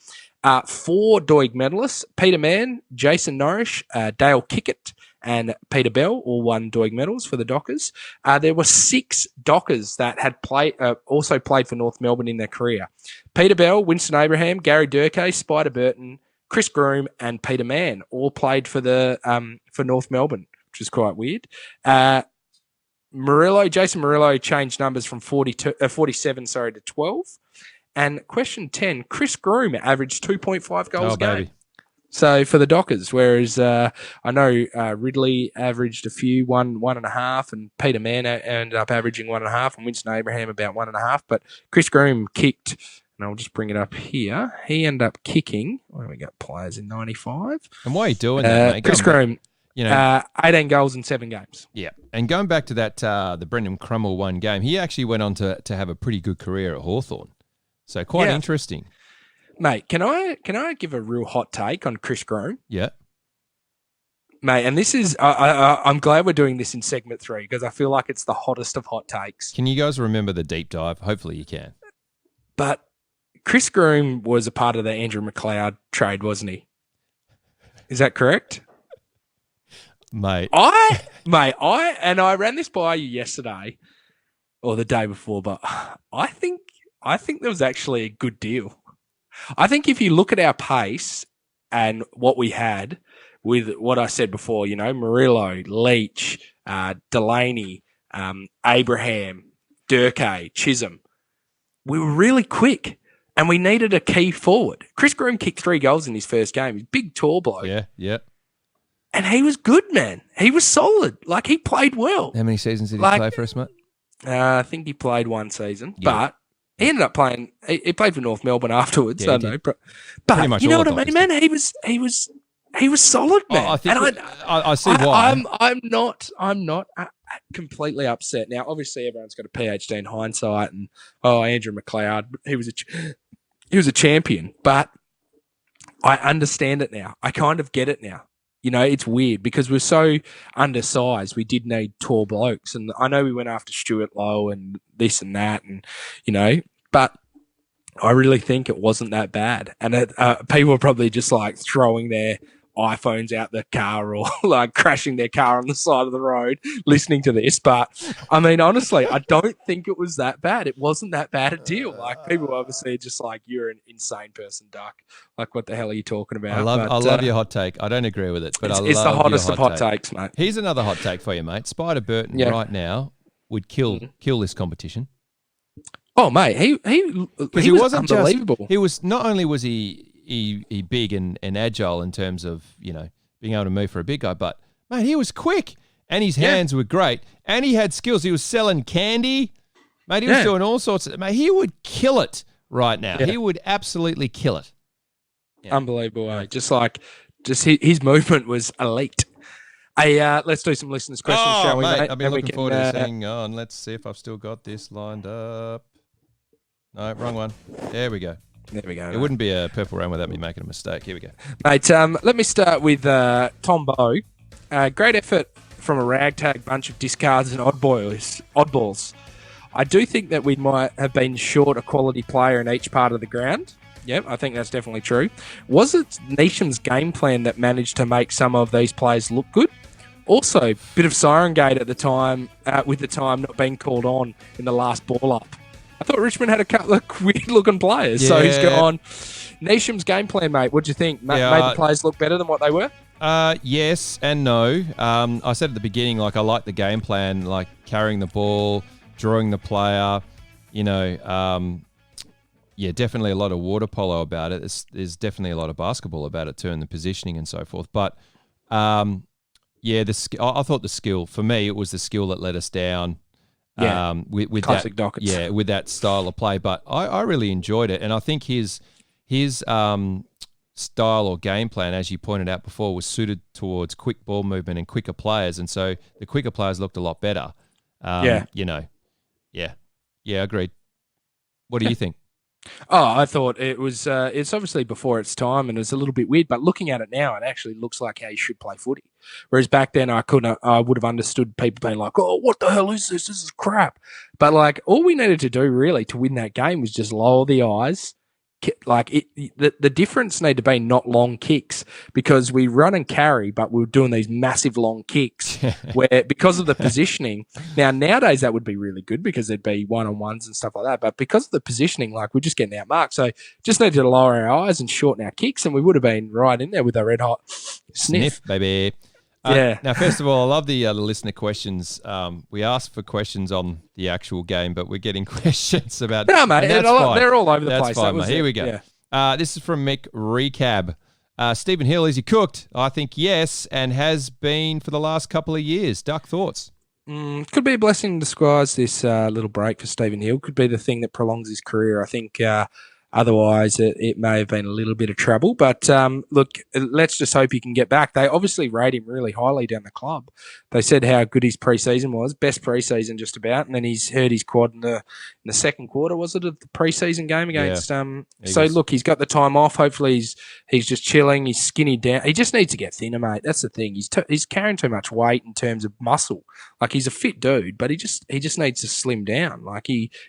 Speaker 2: 4 Doig medalists: Peter Mann, Jason Norrish, Dale Kickett, and Peter Bell, all won Doig medals for the Dockers. There were 6 Dockers that had also played for North Melbourne in their career: Peter Bell, Winston Abraham, Gary Durkay, Spider Burton, Chris Groom, and Peter Mann all played for for North Melbourne, which is quite weird. Jason Murillo changed numbers from 47 to 12. And question 10, Chris Groom averaged 2.5 goals a game.
Speaker 1: Baby.
Speaker 2: So for the Dockers, whereas I know Ridley averaged a few, 1.5, and Peter Mann ended up averaging 1.5, and Winston Abraham about 1.5. But Chris Groom kicked, and I'll just bring it up here. He ended up kicking, where we got players in 95.
Speaker 1: And why are you doing that, mate?
Speaker 2: Chris Groom, 18 goals in 7 games.
Speaker 1: Yeah. And going back to that, the Brendan Crummell 1 game, he actually went on to have a pretty good career at Hawthorn. So quite interesting.
Speaker 2: Mate, can I give a real hot take on Chris Groom?
Speaker 1: Yeah.
Speaker 2: Mate, and this is, I'm glad we're doing this in segment 3 because I feel like it's the hottest of hot takes.
Speaker 1: Can you guys remember the deep dive? Hopefully you can.
Speaker 2: But Chris Groom was a part of the Andrew McLeod trade, wasn't he? Is that correct?
Speaker 1: Mate.
Speaker 2: I ran this by you yesterday or the day before, but I think there was actually a good deal. I think if you look at our pace and what we had with what I said before, Murillo, Leach, Delaney, Abraham, Durkay, Chisholm, we were really quick. and we needed a key forward. Chris Groom kicked 3 goals in his first game. He's a big, tall bloke.
Speaker 1: Yeah.
Speaker 2: And he was good, man. He was solid. Like, he played well.
Speaker 1: How many seasons did he play for us, mate?
Speaker 2: I think he played 1 season, but he ended up playing. He played for North Melbourne afterwards. I don't know, but you know what I mean, man. He was solid, man.
Speaker 1: I think I see why.
Speaker 2: I'm not completely upset now. Obviously, everyone's got a PhD in hindsight, and Andrew McLeod, he was a champion, but I understand it now. I kind of get it now. You know, it's weird because we're so undersized. We did need tall blokes. And I know we went after Stuart Lowe and this and that, and, you know, but I really think it wasn't that bad. And people are probably just like throwing their iPhones out the car or like crashing their car on the side of the road listening to this. But I mean, honestly, I don't think it was that bad. It wasn't that bad a deal. Like, people obviously are just like, you're an insane person, Duck. Like, what the hell are you talking about?
Speaker 1: I love your hot take. I don't agree with it, but
Speaker 2: it's the hottest of hot takes, mate.
Speaker 1: Here's another hot take for you, mate. Spider Burton right now would kill this competition.
Speaker 2: Oh, mate, he wasn't unbelievable.
Speaker 1: He was not only was he big and agile in terms of, you know, being able to move for a big guy, but mate, he was quick and his hands were great and he had skills. He was selling candy, mate. He was doing all sorts of. Mate, he would kill it right now. He would absolutely kill it. Yeah.
Speaker 2: Unbelievable, mate. Just his movement was elite. Hey, let's do some listeners' questions, shall we, mate?
Speaker 1: I've been looking forward to this. Hang on, let's see if I've still got this lined up. No, wrong one. There we go.
Speaker 2: There we go.
Speaker 1: It wouldn't be a purple round without me making a mistake. Here we go.
Speaker 2: Mate, let me start with Tom Bow. Great effort from a ragtag bunch of discards and oddballs. I do think that we might have been short a quality player in each part of the ground. Yep, I think that's definitely true. Was it Neesham's game plan that managed to make some of these players look good? Also, bit of siren gate at the time, with the time not being called on in the last ball up. I thought Richmond had a couple of weird-looking players, so he's gone. Neesham's game plan, mate, what do you think? Made the players look better than what they were?
Speaker 1: Yes and no. I said at the beginning, like, I like the game plan, like carrying the ball, drawing the player, you know, definitely a lot of water polo about it. There's definitely a lot of basketball about it too, and the positioning and so forth. But, I thought the skill, for me, it was the skill that let us down. With
Speaker 2: classic
Speaker 1: that,
Speaker 2: Dockets.
Speaker 1: with that style of play. But I really enjoyed it, and I think his style or game plan, as you pointed out before, was suited towards quick ball movement and quicker players, and so the quicker players looked a lot better. Agreed. What do you think?
Speaker 2: Oh, I thought it was. It's obviously before its time, and it's a little bit weird. But looking at it now, it actually looks like how you should play footy. Whereas back then, I would have understood people being like, "Oh, what the hell is this? This is crap." But like, all we needed to do really to win that game was just lower the eyes. Like, the difference need to be not long kicks, because we run and carry, but we were doing these massive long kicks where, because of the positioning. Nowadays that would be really good because there'd be one-on-ones and stuff like that. But because of the positioning, like, we're just getting outmarked. So just needed to lower our eyes and shorten our kicks, and we would have been right in there with a red hot sniff
Speaker 1: baby. Now, first of all, I love the listener questions. We asked for questions on the actual game, but we're getting questions about.
Speaker 2: No, mate, they're all over the place.
Speaker 1: Fine, mate. Here we go. Yeah. This is from Mick Recab. Stephen Hill, is he cooked? I think yes, and has been for the last couple of years. Duck, thoughts?
Speaker 2: Could be a blessing in disguise, this little break for Stephen Hill. Could be the thing that prolongs his career. I think otherwise it may have been a little bit of trouble. But look, let's just hope he can get back. They obviously rate him really highly down the club. They said how good his preseason was, best preseason just about, and then he's hurt his quad in the second quarter, was it, of the preseason game against look, he's got the time off. Hopefully he's just chilling. He's skinny down. He just needs to get thinner, mate. That's the thing. He's carrying too much weight in terms of muscle. Like, he's a fit dude, but he just needs to slim down. Like,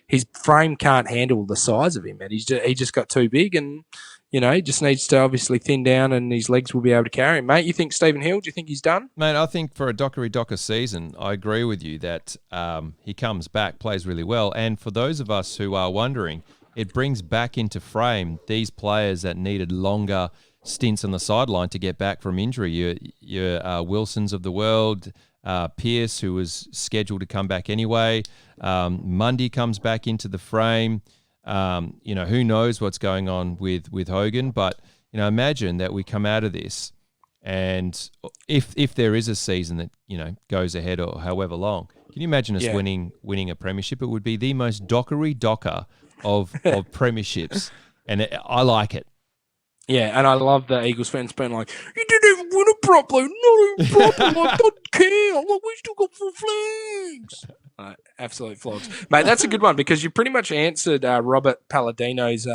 Speaker 2: his frame can't handle the size of him, and he just got too big, and you know, he just needs to obviously thin down, and his legs will be able to carry him. Mate, you think Stephen Hill, do you think he's done?
Speaker 1: Mate, I think for a Docker season, I agree with you that he comes back, plays really well. And for those of us who are wondering, it brings back into frame these players that needed longer stints on the sideline to get back from injury. Your Wilsons of the world, Pierce, who was scheduled to come back anyway. Mundy comes back into the frame. Who knows what's going on with Hogan, but imagine that we come out of this, and if there is a season that goes ahead or however long, can you imagine us winning a premiership? It would be the most docker of premierships, and I like it.
Speaker 2: Yeah, and I love the Eagles fans being like, "You didn't even win it properly, not even properly. I don't care. Like, we still got 4 flags." Absolute flogs, mate. That's a good one because you pretty much answered Robert Palladino's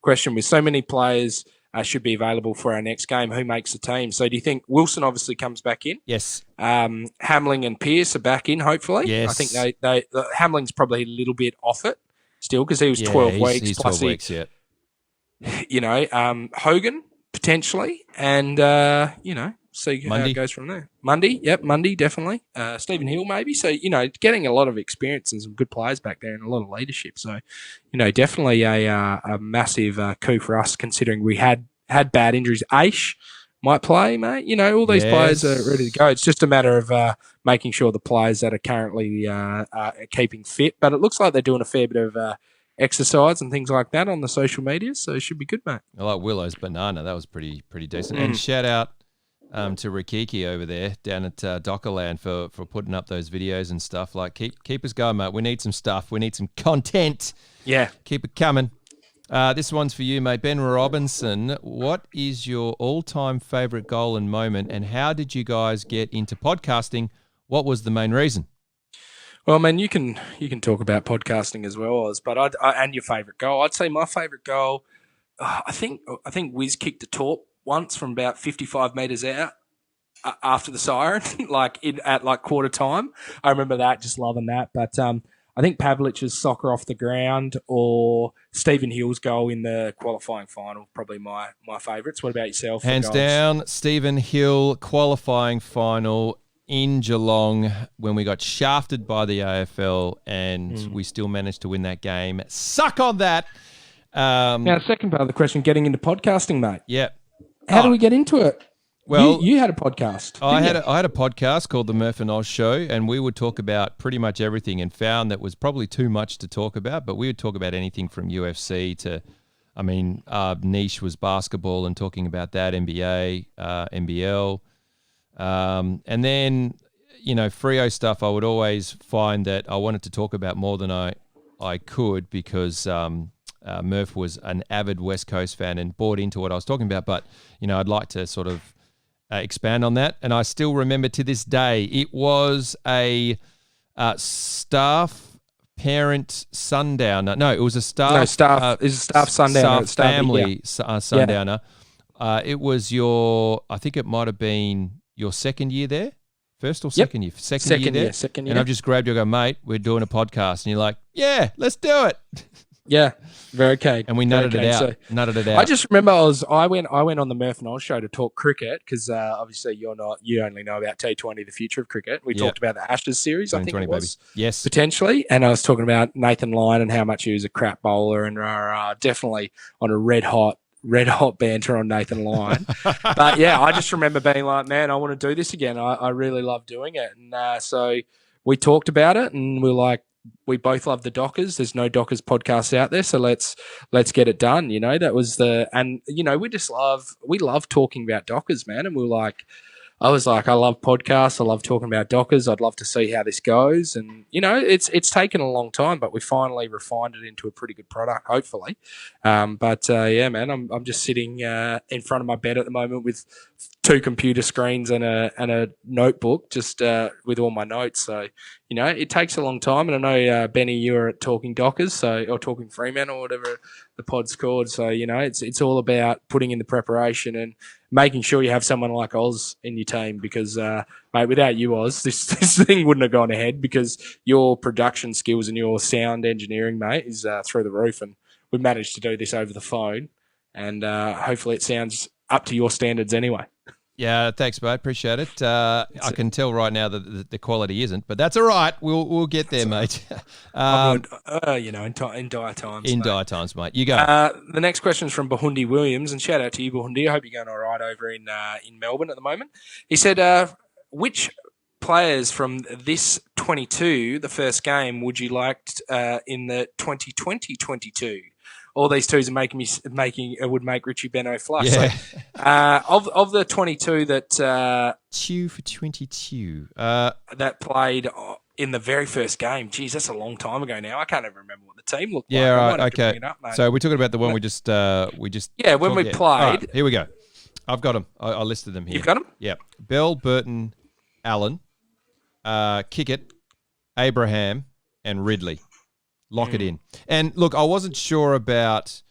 Speaker 2: question with so many players should be available for our next game. Who makes the team? So do you think Wilson obviously comes back in?
Speaker 1: Yes.
Speaker 2: Hamling and Pearce are back in, hopefully.
Speaker 1: Yes.
Speaker 2: I think Hamling's probably a little bit off it still because he was 12 weeks.
Speaker 1: He's 12 weeks, yeah.
Speaker 2: Hogan potentially, and see how
Speaker 1: Mundy.
Speaker 2: it goes from there. Mundy, definitely. Stephen Hill maybe. So getting a lot of experience and some good players back there and a lot of leadership. So definitely a massive coup for us considering we had bad injuries. Aish might play, mate. All these players are ready to go. It's just a matter of making sure the players that are currently are keeping fit. But it looks like they're doing a fair bit of exercise and things like that on the social media, so it should be good, mate.
Speaker 1: I like Willow's banana. That was pretty decent. And shout out to Rikiki over there down at Dockerland for putting up those videos and stuff. Like, keep us going, mate. We need some stuff. We need some content.
Speaker 2: Yeah.
Speaker 1: Keep it coming. This one's for you, mate. Ben Robinson, what is your all-time favourite goal and moment, and how did you guys get into podcasting? What was the main reason?
Speaker 2: Well, man, you can talk about podcasting as well, Oz, but and your favourite goal. I'd say my favourite goal. I think Wiz kicked a torp once from about 55 metres out after the siren, at quarter time. I remember that, just loving that. But I think Pavlich's soccer off the ground or Stephen Hill's goal in the qualifying final, probably my favourites. What about yourself?
Speaker 1: Hands down, Stephen Hill qualifying final in Geelong when we got shafted by the AFL and we still managed to win that game. Suck on that.
Speaker 2: Now, second part of the question, getting into podcasting, mate.
Speaker 1: Yeah.
Speaker 2: How do we get into it?
Speaker 1: Well,
Speaker 2: you had a podcast.
Speaker 1: I had a podcast called The Murph and Oz Show, and we would talk about pretty much everything, and found that was probably too much to talk about, but we would talk about anything from UFC to, our niche was basketball and talking about that, NBA, NBL. And then, Freo stuff, I would always find that I wanted to talk about more than I could because Murph was an avid West Coast fan and bought into what I was talking about. But, I'd like to sort of expand on that. And I still remember to this day, it was a staff parent sundowner. No, it was a staff.
Speaker 2: No, staff is a staff sundowner.
Speaker 1: Staff family sundowner. Yeah. It was I think it might have been your second year there? First or second year? Second year there?
Speaker 2: Second year.
Speaker 1: And I've just grabbed you and go, mate, we're doing a podcast. And you're like, yeah, let's do it.
Speaker 2: Yeah, very okay.
Speaker 1: And we nutted it out. Nutted it out.
Speaker 2: I just remember I went on the Murph and Oz show to talk cricket because obviously you only know about T20, the future of cricket. We talked about the Ashes series, I think it was. Baby.
Speaker 1: Yes.
Speaker 2: Potentially. And I was talking about Nathan Lyon and how much he was a crap bowler and definitely on a red hot banter on Nathan Lyon. But yeah, I just remember being like, man, I want to do this again. I really love doing it. And so we talked about it and we're like, we both love the Dockers. There's no Dockers podcasts out there. So let's get it done. That was we love talking about Dockers, man. And I was like, I love podcasts. I love talking about Dockers. I'd love to see how this goes. And, it's taken a long time, but we finally refined it into a pretty good product, hopefully. Yeah, man, I'm just sitting in front of my bed at the moment with 2 computer screens and a notebook just with all my notes. So, it takes a long time. And I know, Benny, you were at Talking Dockers, or Talking Fremantle or whatever the pod's called. So, it's all about putting in the preparation and making sure you have someone like Oz in your team because, mate, without you, Oz, this thing wouldn't have gone ahead because your production skills and your sound engineering, mate, is through the roof. And we've managed to do this over the phone. And hopefully it sounds up to your standards anyway.
Speaker 1: Yeah, thanks, mate. Appreciate it. I can tell right now that the quality isn't, but that's all right. We'll get there, mate.
Speaker 2: In dire times.
Speaker 1: In dire times, mate. You go.
Speaker 2: The next question is from Bahundi Williams, and shout out to you, Bahundi. I hope you're going all right over in Melbourne at the moment. He said, which players from this 22, the first game, would you like in the 2020-22 all these twos are making it would make Richie Beno flush.
Speaker 1: Yeah.
Speaker 2: So, of the 22 that
Speaker 1: 2 for 22.
Speaker 2: that played in the very first game, geez, that's a long time ago now. I can't even remember what the team looked like.
Speaker 1: Yeah,
Speaker 2: I
Speaker 1: right.
Speaker 2: might have to
Speaker 1: Okay.
Speaker 2: bring it up, mate.
Speaker 1: So we're talking about the one we just
Speaker 2: when we
Speaker 1: talked-
Speaker 2: played.
Speaker 1: All right, here we go. I've got them. I listed them here.
Speaker 2: You've got them?
Speaker 1: Yeah. Bell, Burton, Allen, Kickett, Abraham, and Ridley. Lock it in. And look, I wasn't sure about.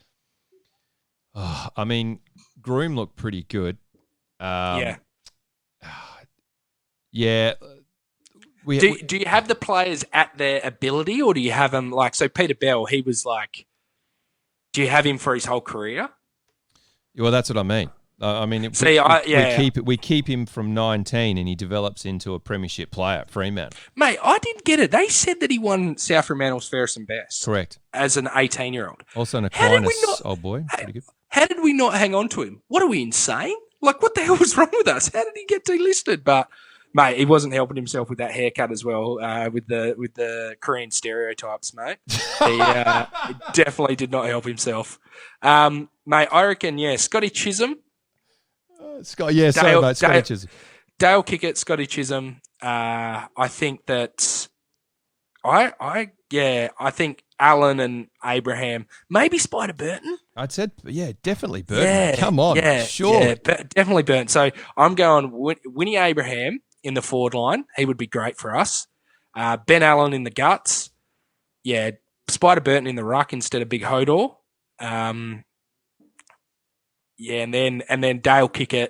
Speaker 1: I mean, Groom looked pretty good.
Speaker 2: Yeah.
Speaker 1: Yeah.
Speaker 2: Do you have the players at their ability, or do you have them like so? Peter Bell, he was like. Do you have him for his whole career?
Speaker 1: Well, that's what I mean. I mean, we keep him from 19, and he develops into a premiership player at Fremantle.
Speaker 2: Mate, I didn't get it. They said that he won South Fremantle's fairest and best.
Speaker 1: Correct.
Speaker 2: As an 18-year-old.
Speaker 1: Also an Aquinas old boy. Pretty good.
Speaker 2: How did we not hang on to him? What are we, insane? Like, what the hell was wrong with us? How did he get delisted? But, mate, he wasn't helping himself with that haircut as well, with the Korean stereotypes, mate. He definitely did not help himself. Mate, I reckon, Scotty Chisholm.
Speaker 1: Scotty Chisholm.
Speaker 2: Dale Kickett, Scotty Chisholm. I think that I think Allen and Abraham, maybe Spider Burton.
Speaker 1: I'd said, definitely Burton. Come on, sure.
Speaker 2: Yeah, definitely Burton. So I'm going Winnie Abraham in the forward line. He would be great for us. Ben Allen in the guts. Yeah, Spider Burton in the ruck instead of Big Hodor. Yeah, and then Dale Kickett,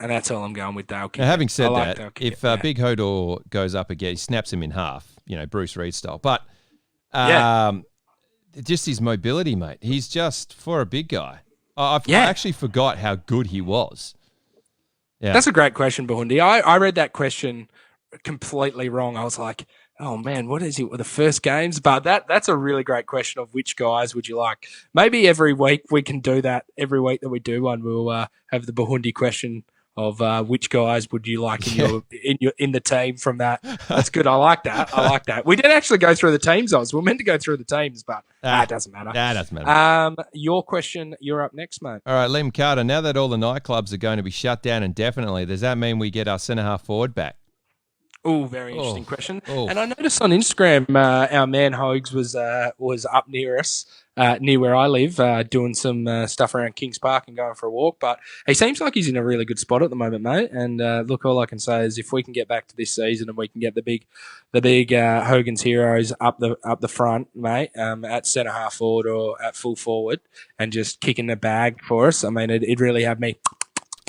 Speaker 2: and that's all I'm going with, Dale Kickett.
Speaker 1: Now, having said that, if Big Hodor goes up again, he snaps him in half, Bruce Reed style. But just his mobility, mate. He's just, for a big guy. I actually forgot how good he was. Yeah,
Speaker 2: that's a great question, Bahundi. I read that question completely wrong. I was like, oh man, what is it with the first games? But that's a really great question of which guys would you like. Maybe every week we can do that. Every week that we do one, we'll have the Bahundi question of which guys would you like in the team from that. That's good. I like that. We didn't actually go through the teams, Oz. We were meant to go through the teams, but it doesn't matter.
Speaker 1: That doesn't matter.
Speaker 2: Your question, you're up next, mate.
Speaker 1: All right, Liam Carter, now that all the nightclubs are going to be shut down indefinitely, does that mean we get our centre-half forward back?
Speaker 2: Oh, very interesting question. And I noticed on Instagram, our man Hogs was up near us, near where I live, doing some stuff around Kings Park and going for a walk. But he seems like he's in a really good spot at the moment, mate. And look, all I can say is if we can get back to this season and we can get the big Hogan's Heroes up the front, mate, at centre half forward or at full forward, and just kicking the bag for us, I mean, it'd really have me.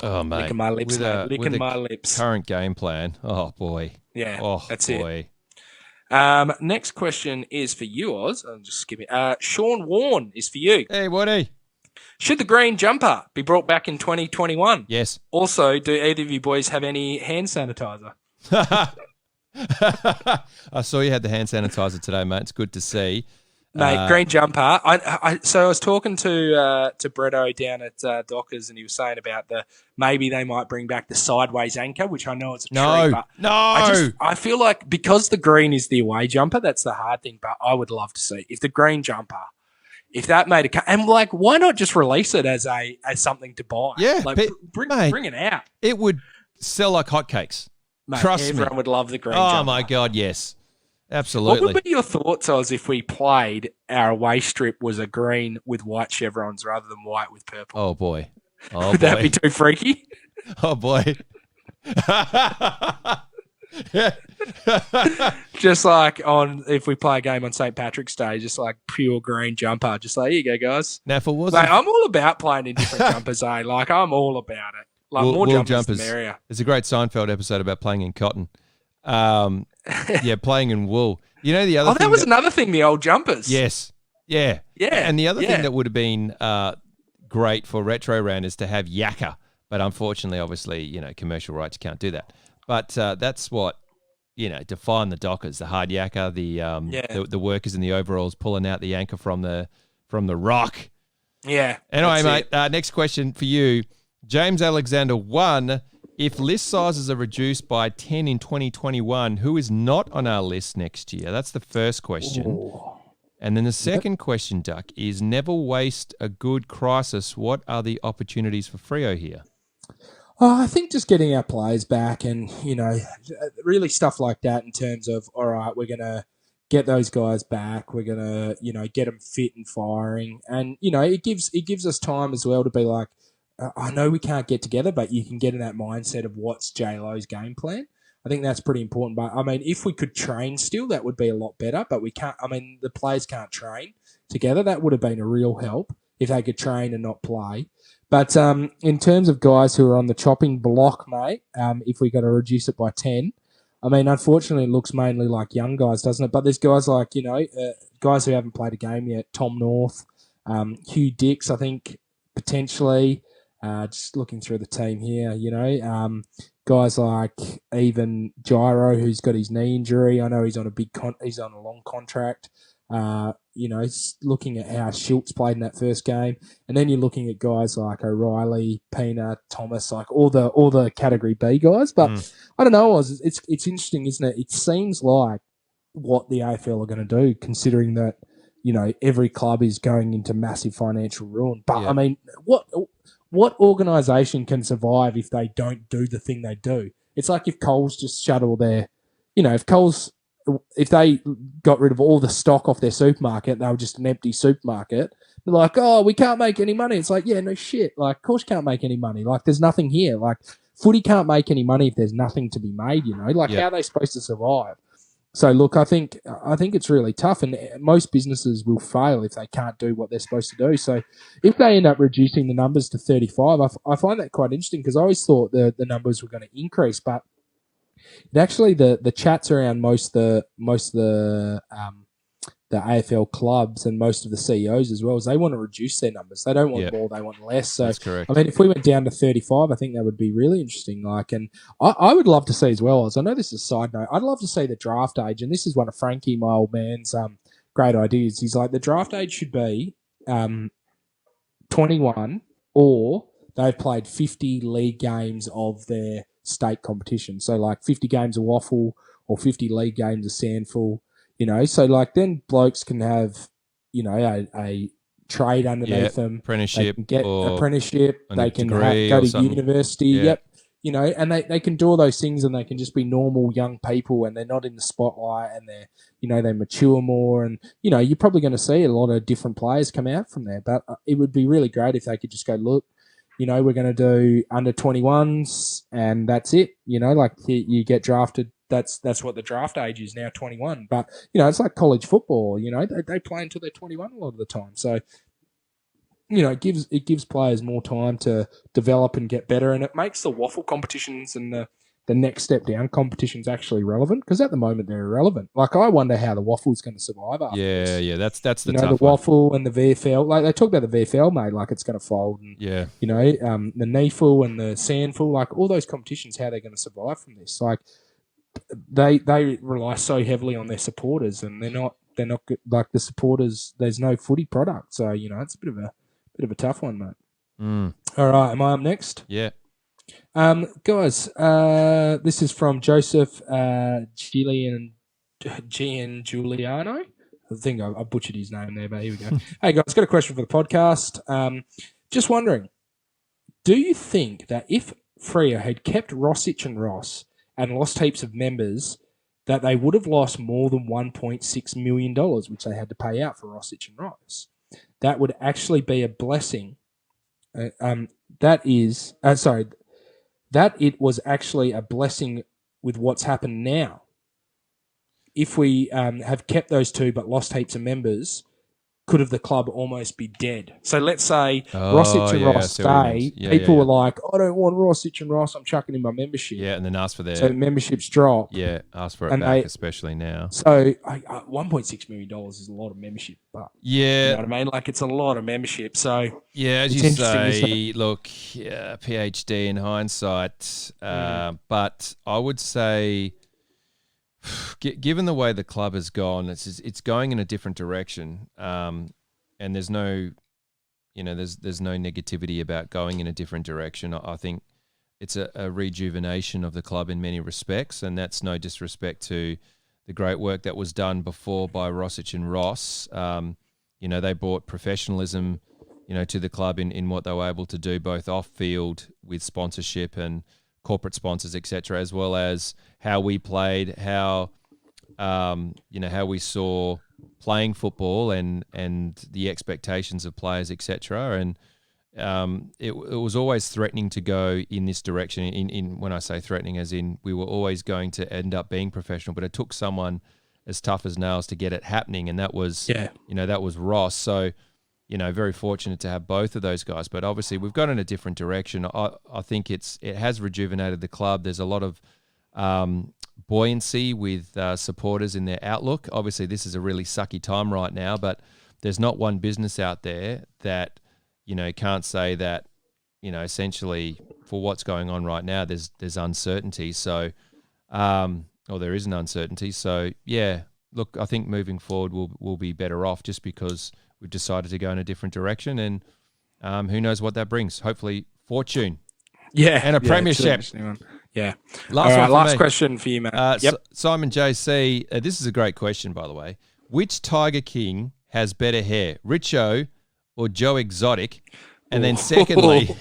Speaker 1: Oh, mate.
Speaker 2: Licking my lips, licking my lips.
Speaker 1: Current game plan. Oh, boy.
Speaker 2: Yeah, that's
Speaker 1: boy.
Speaker 2: it. Next question is for you, Oz. I'm just skipping. Sean Warne is for you.
Speaker 1: Hey, Woody.
Speaker 2: Should the green jumper be brought back in 2021?
Speaker 1: Yes.
Speaker 2: Also, do either of you boys have any hand sanitizer?
Speaker 1: I saw you had the hand sanitizer today, mate. It's good to see.
Speaker 2: Mate, green jumper. So I was talking to Bretto down at Dockers, and he was saying about maybe they might bring back the sideways anchor, which I know it's a treat. But I feel like because the green is the away jumper, that's the hard thing. But I would love to see if the green jumper, if that made a and like why not just release it as something to buy?
Speaker 1: Yeah,
Speaker 2: like bring it out.
Speaker 1: It would sell like hotcakes.
Speaker 2: Mate,
Speaker 1: Trust me.
Speaker 2: Everyone would love the green jumper.
Speaker 1: Oh my God, yes. Absolutely.
Speaker 2: What would be your thoughts, Oz, if we played our away strip was a green with white chevrons rather than white with purple?
Speaker 1: Oh, boy.
Speaker 2: Would that be too freaky?
Speaker 1: Oh, boy.
Speaker 2: Just like if we play a game on St. Patrick's Day, just like pure green jumper. Just like, here you go, guys.
Speaker 1: Now, if it wasn't...
Speaker 2: Mate, I'm all about playing in different jumpers, eh? Like, I'm all about it. Like, more jumpers, the merrier.
Speaker 1: There's a great Seinfeld episode about playing in cotton. Playing in wool. You know the other thing?
Speaker 2: That was another thing, the old jumpers.
Speaker 1: Yes. Yeah.
Speaker 2: Yeah.
Speaker 1: And the other thing that would have been great for Retro Round is to have yakka. But unfortunately, obviously, commercial rights can't do that. But that's what, define the Dockers, the hard yakka, the workers in the overalls pulling out the anchor from the rock.
Speaker 2: Yeah.
Speaker 1: Anyway, mate, next question for you. James Alexander 1. If list sizes are reduced by 10 in 2021, who is not on our list next year? That's the first question.
Speaker 2: Ooh.
Speaker 1: And then the second question, Duck, is never waste a good crisis. What are the opportunities for Freo here?
Speaker 4: I think just getting our players back and, really stuff like that in terms of, all right, we're going to get those guys back. We're going to, get them fit and firing. And, it gives us time as well to be like, I know we can't get together, but you can get in that mindset of what's J-Lo's game plan. I think that's pretty important. But, if we could train still, that would be a lot better. But we can't. The players can't train together. That would have been a real help if they could train and not play. But in terms of guys who are on the chopping block, mate, if we got to reduce it by 10, unfortunately, it looks mainly like young guys, doesn't it? But there's guys like, guys who haven't played a game yet, Tom North, Hugh Dix, I think, potentially. Just looking through the team here, guys like even Gyro, who's got his knee injury. I know he's on he's on a long contract. Looking at how Schultz played in that first game, and then you're looking at guys like O'Reilly, Pina, Thomas, like all the Category B guys. But I don't know, it's interesting, isn't it? It seems like what the AFL are going to do, considering that every club is going into massive financial ruin. But what organisation can survive if they don't do the thing they do? It's like if Coles just shut all their, if they got rid of all the stock off their supermarket, they were just an empty supermarket. They're like, oh, we can't make any money. It's like, yeah, no shit. Like, of course you can't make any money. Like, there's nothing here. Like, footy can't make any money if there's nothing to be made, Like, how are they supposed to survive? So, look, I think it's really tough, and most businesses will fail if they can't do what they're supposed to do. So, if they end up reducing the numbers to 35, I find that quite interesting because I always thought the numbers were going to increase, but actually the chats around most of the AFL clubs and most of the CEOs as well is they want to reduce their numbers. They don't want more, they want less. So
Speaker 1: that's correct.
Speaker 4: If we went down to 35, I think that would be really interesting. And I would love to see as well, as I know this is a side note, I'd love to see the draft age, and this is one of Frankie, my old man's great ideas. He's like, the draft age should be 21 or they've played 50 league games of their state competition. So like 50 games of waffle or 50 league games of sandful, so then blokes can have, a trade underneath them.
Speaker 1: Apprenticeship.
Speaker 4: They can get apprenticeship. They can go to university.
Speaker 1: Yeah.
Speaker 4: Yep. And they can do all those things and they can just be normal young people and they're not in the spotlight and they're, they mature more and, you're probably going to see a lot of different players come out from there. But it would be really great if they could just go, look, we're going to do under 21s and that's it. You get drafted. That's what the draft age is now, 21. But, it's like college football, they play until they're 21 a lot of the time. So, it gives players more time to develop and get better, and it makes the waffle competitions and the next step down competitions actually relevant because at the moment they're irrelevant. Like, I wonder how the waffle's going to survive after this.
Speaker 1: Yeah, that's the tough
Speaker 4: the
Speaker 1: one.
Speaker 4: waffle and the VFL. Like, they talk about the VFL, mate, like it's going to fold. And, the NEFL and the Sandful, like all those competitions, how they're going to survive from this. Like, they rely so heavily on their supporters, and they're not good. Like the supporters. There's no footy product, so it's a bit of a tough one, mate. All right, am I up next?
Speaker 1: Yeah.
Speaker 4: Guys, this is from Joseph Giuliano. I think I butchered his name there, but here we go. Hey guys, got a question for the podcast. Just wondering, do you think that if Freo had kept Rossich and Ross and lost heaps of members, that they would have lost more than $1.6 million, which they had to pay out for Rossich and Ross? That would actually be a blessing. That it was actually a blessing with what's happened now. If we have kept those two but lost heaps of members, could have the club almost be dead? So let's say Rossich and Ross stay. People were like, I don't want Rossich and Ross. I'm chucking in my membership.
Speaker 1: Yeah, and then ask for their...
Speaker 4: So memberships drop.
Speaker 1: Yeah, ask for it back, especially now.
Speaker 4: So $1.6 million is a lot of membership. But,
Speaker 1: yeah.
Speaker 4: You know what I mean? Like, it's a lot of membership. So
Speaker 1: yeah, as you say, look, PhD in hindsight. But I would say... Given the way the club has gone, it's going in a different direction, and there's no, there's no negativity about going in a different direction. I think it's a rejuvenation of the club in many respects, and that's no disrespect to the great work that was done before by Rosic and Ross. They brought professionalism, to the club in what they were able to do, both off field with sponsorship and corporate sponsors, etc., as well as how we played, how we saw playing football and the expectations of players, etc. And it was always threatening to go in this direction. In when I say threatening, as in we were always going to end up being professional, but it took someone as tough as nails to get it happening, and that was that was Ross. So very fortunate to have both of those guys. But obviously we've gone in a different direction. I think it has rejuvenated the club. There's a lot of buoyancy with supporters in their outlook. Obviously this is a really sucky time right now, but there's not one business out there that can't say that essentially for what's going on right now there's uncertainty. So or there is an uncertainty. So yeah, look, I think moving forward we'll be better off just because we've decided to go in a different direction, and who knows what that brings. Hopefully fortune.
Speaker 2: Yeah.
Speaker 1: And a premiership.
Speaker 2: Yeah.
Speaker 1: Last
Speaker 2: question for you, mate.
Speaker 1: Simon JC, this is a great question, by the way. Which Tiger King has better hair, Richo or Joe Exotic? And then secondly,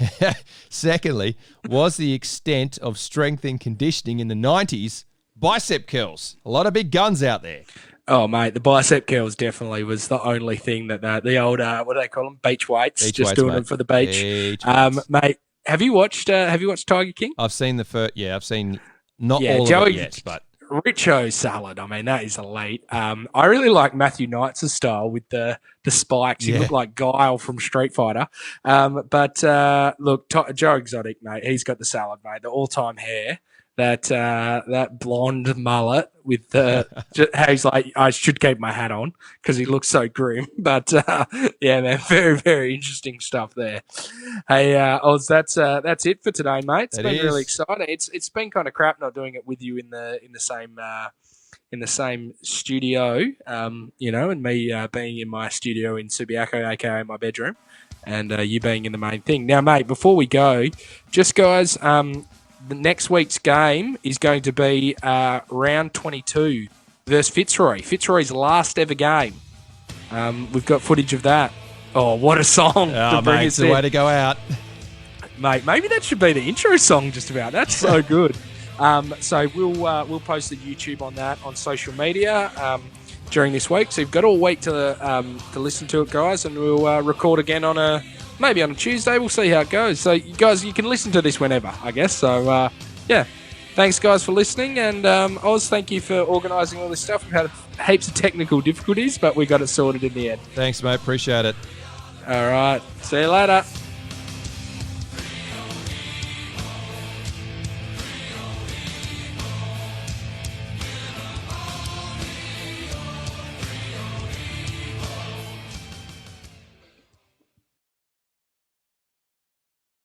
Speaker 1: was the extent of strength and conditioning in the 90s bicep curls? A lot of big guns out there.
Speaker 2: Oh, mate, the bicep curls definitely was the only thing that the old, what do they call them? Beach weights. Doing them for the beach. Mate, have you watched Tiger King?
Speaker 1: I've seen I've seen not all of it yet, but
Speaker 2: Richo salad. I mean, that is elite. I really like Matthew Knight's style with the spikes. He looked like Guile from Street Fighter. But look, Joe Exotic, mate, he's got the salad, mate. The all-time hair. That blonde mullet with how he's like, I should keep my hat on because he looks so grim. But yeah, man, very, very interesting stuff there. Hey, Oz, that's it for today, mate. It's been really exciting. It's been kind of crap not doing it with you in the same studio, and me being in my studio in Subiaco, aka my bedroom, and you being in the main thing. Now, mate, before we go, just guys, the next week's game is going to be round 22 versus Fitzroy. Fitzroy's last ever game. We've got footage of that. Oh, what a song to bring us in.
Speaker 1: It's the way to go out.
Speaker 2: Mate, maybe that should be the intro song just about. That's so good. So we'll post the YouTube on that on social media during this week. So you've got all week to listen to it, guys, and we'll record again maybe on a Tuesday. We'll see how it goes. So you guys, you can listen to this whenever, I guess. So yeah, thanks guys for listening, and Oz, thank you for organising all this stuff. We've had heaps of technical difficulties, but we got it sorted in the end.
Speaker 1: Thanks, mate. Appreciate it.
Speaker 2: All right. See you later.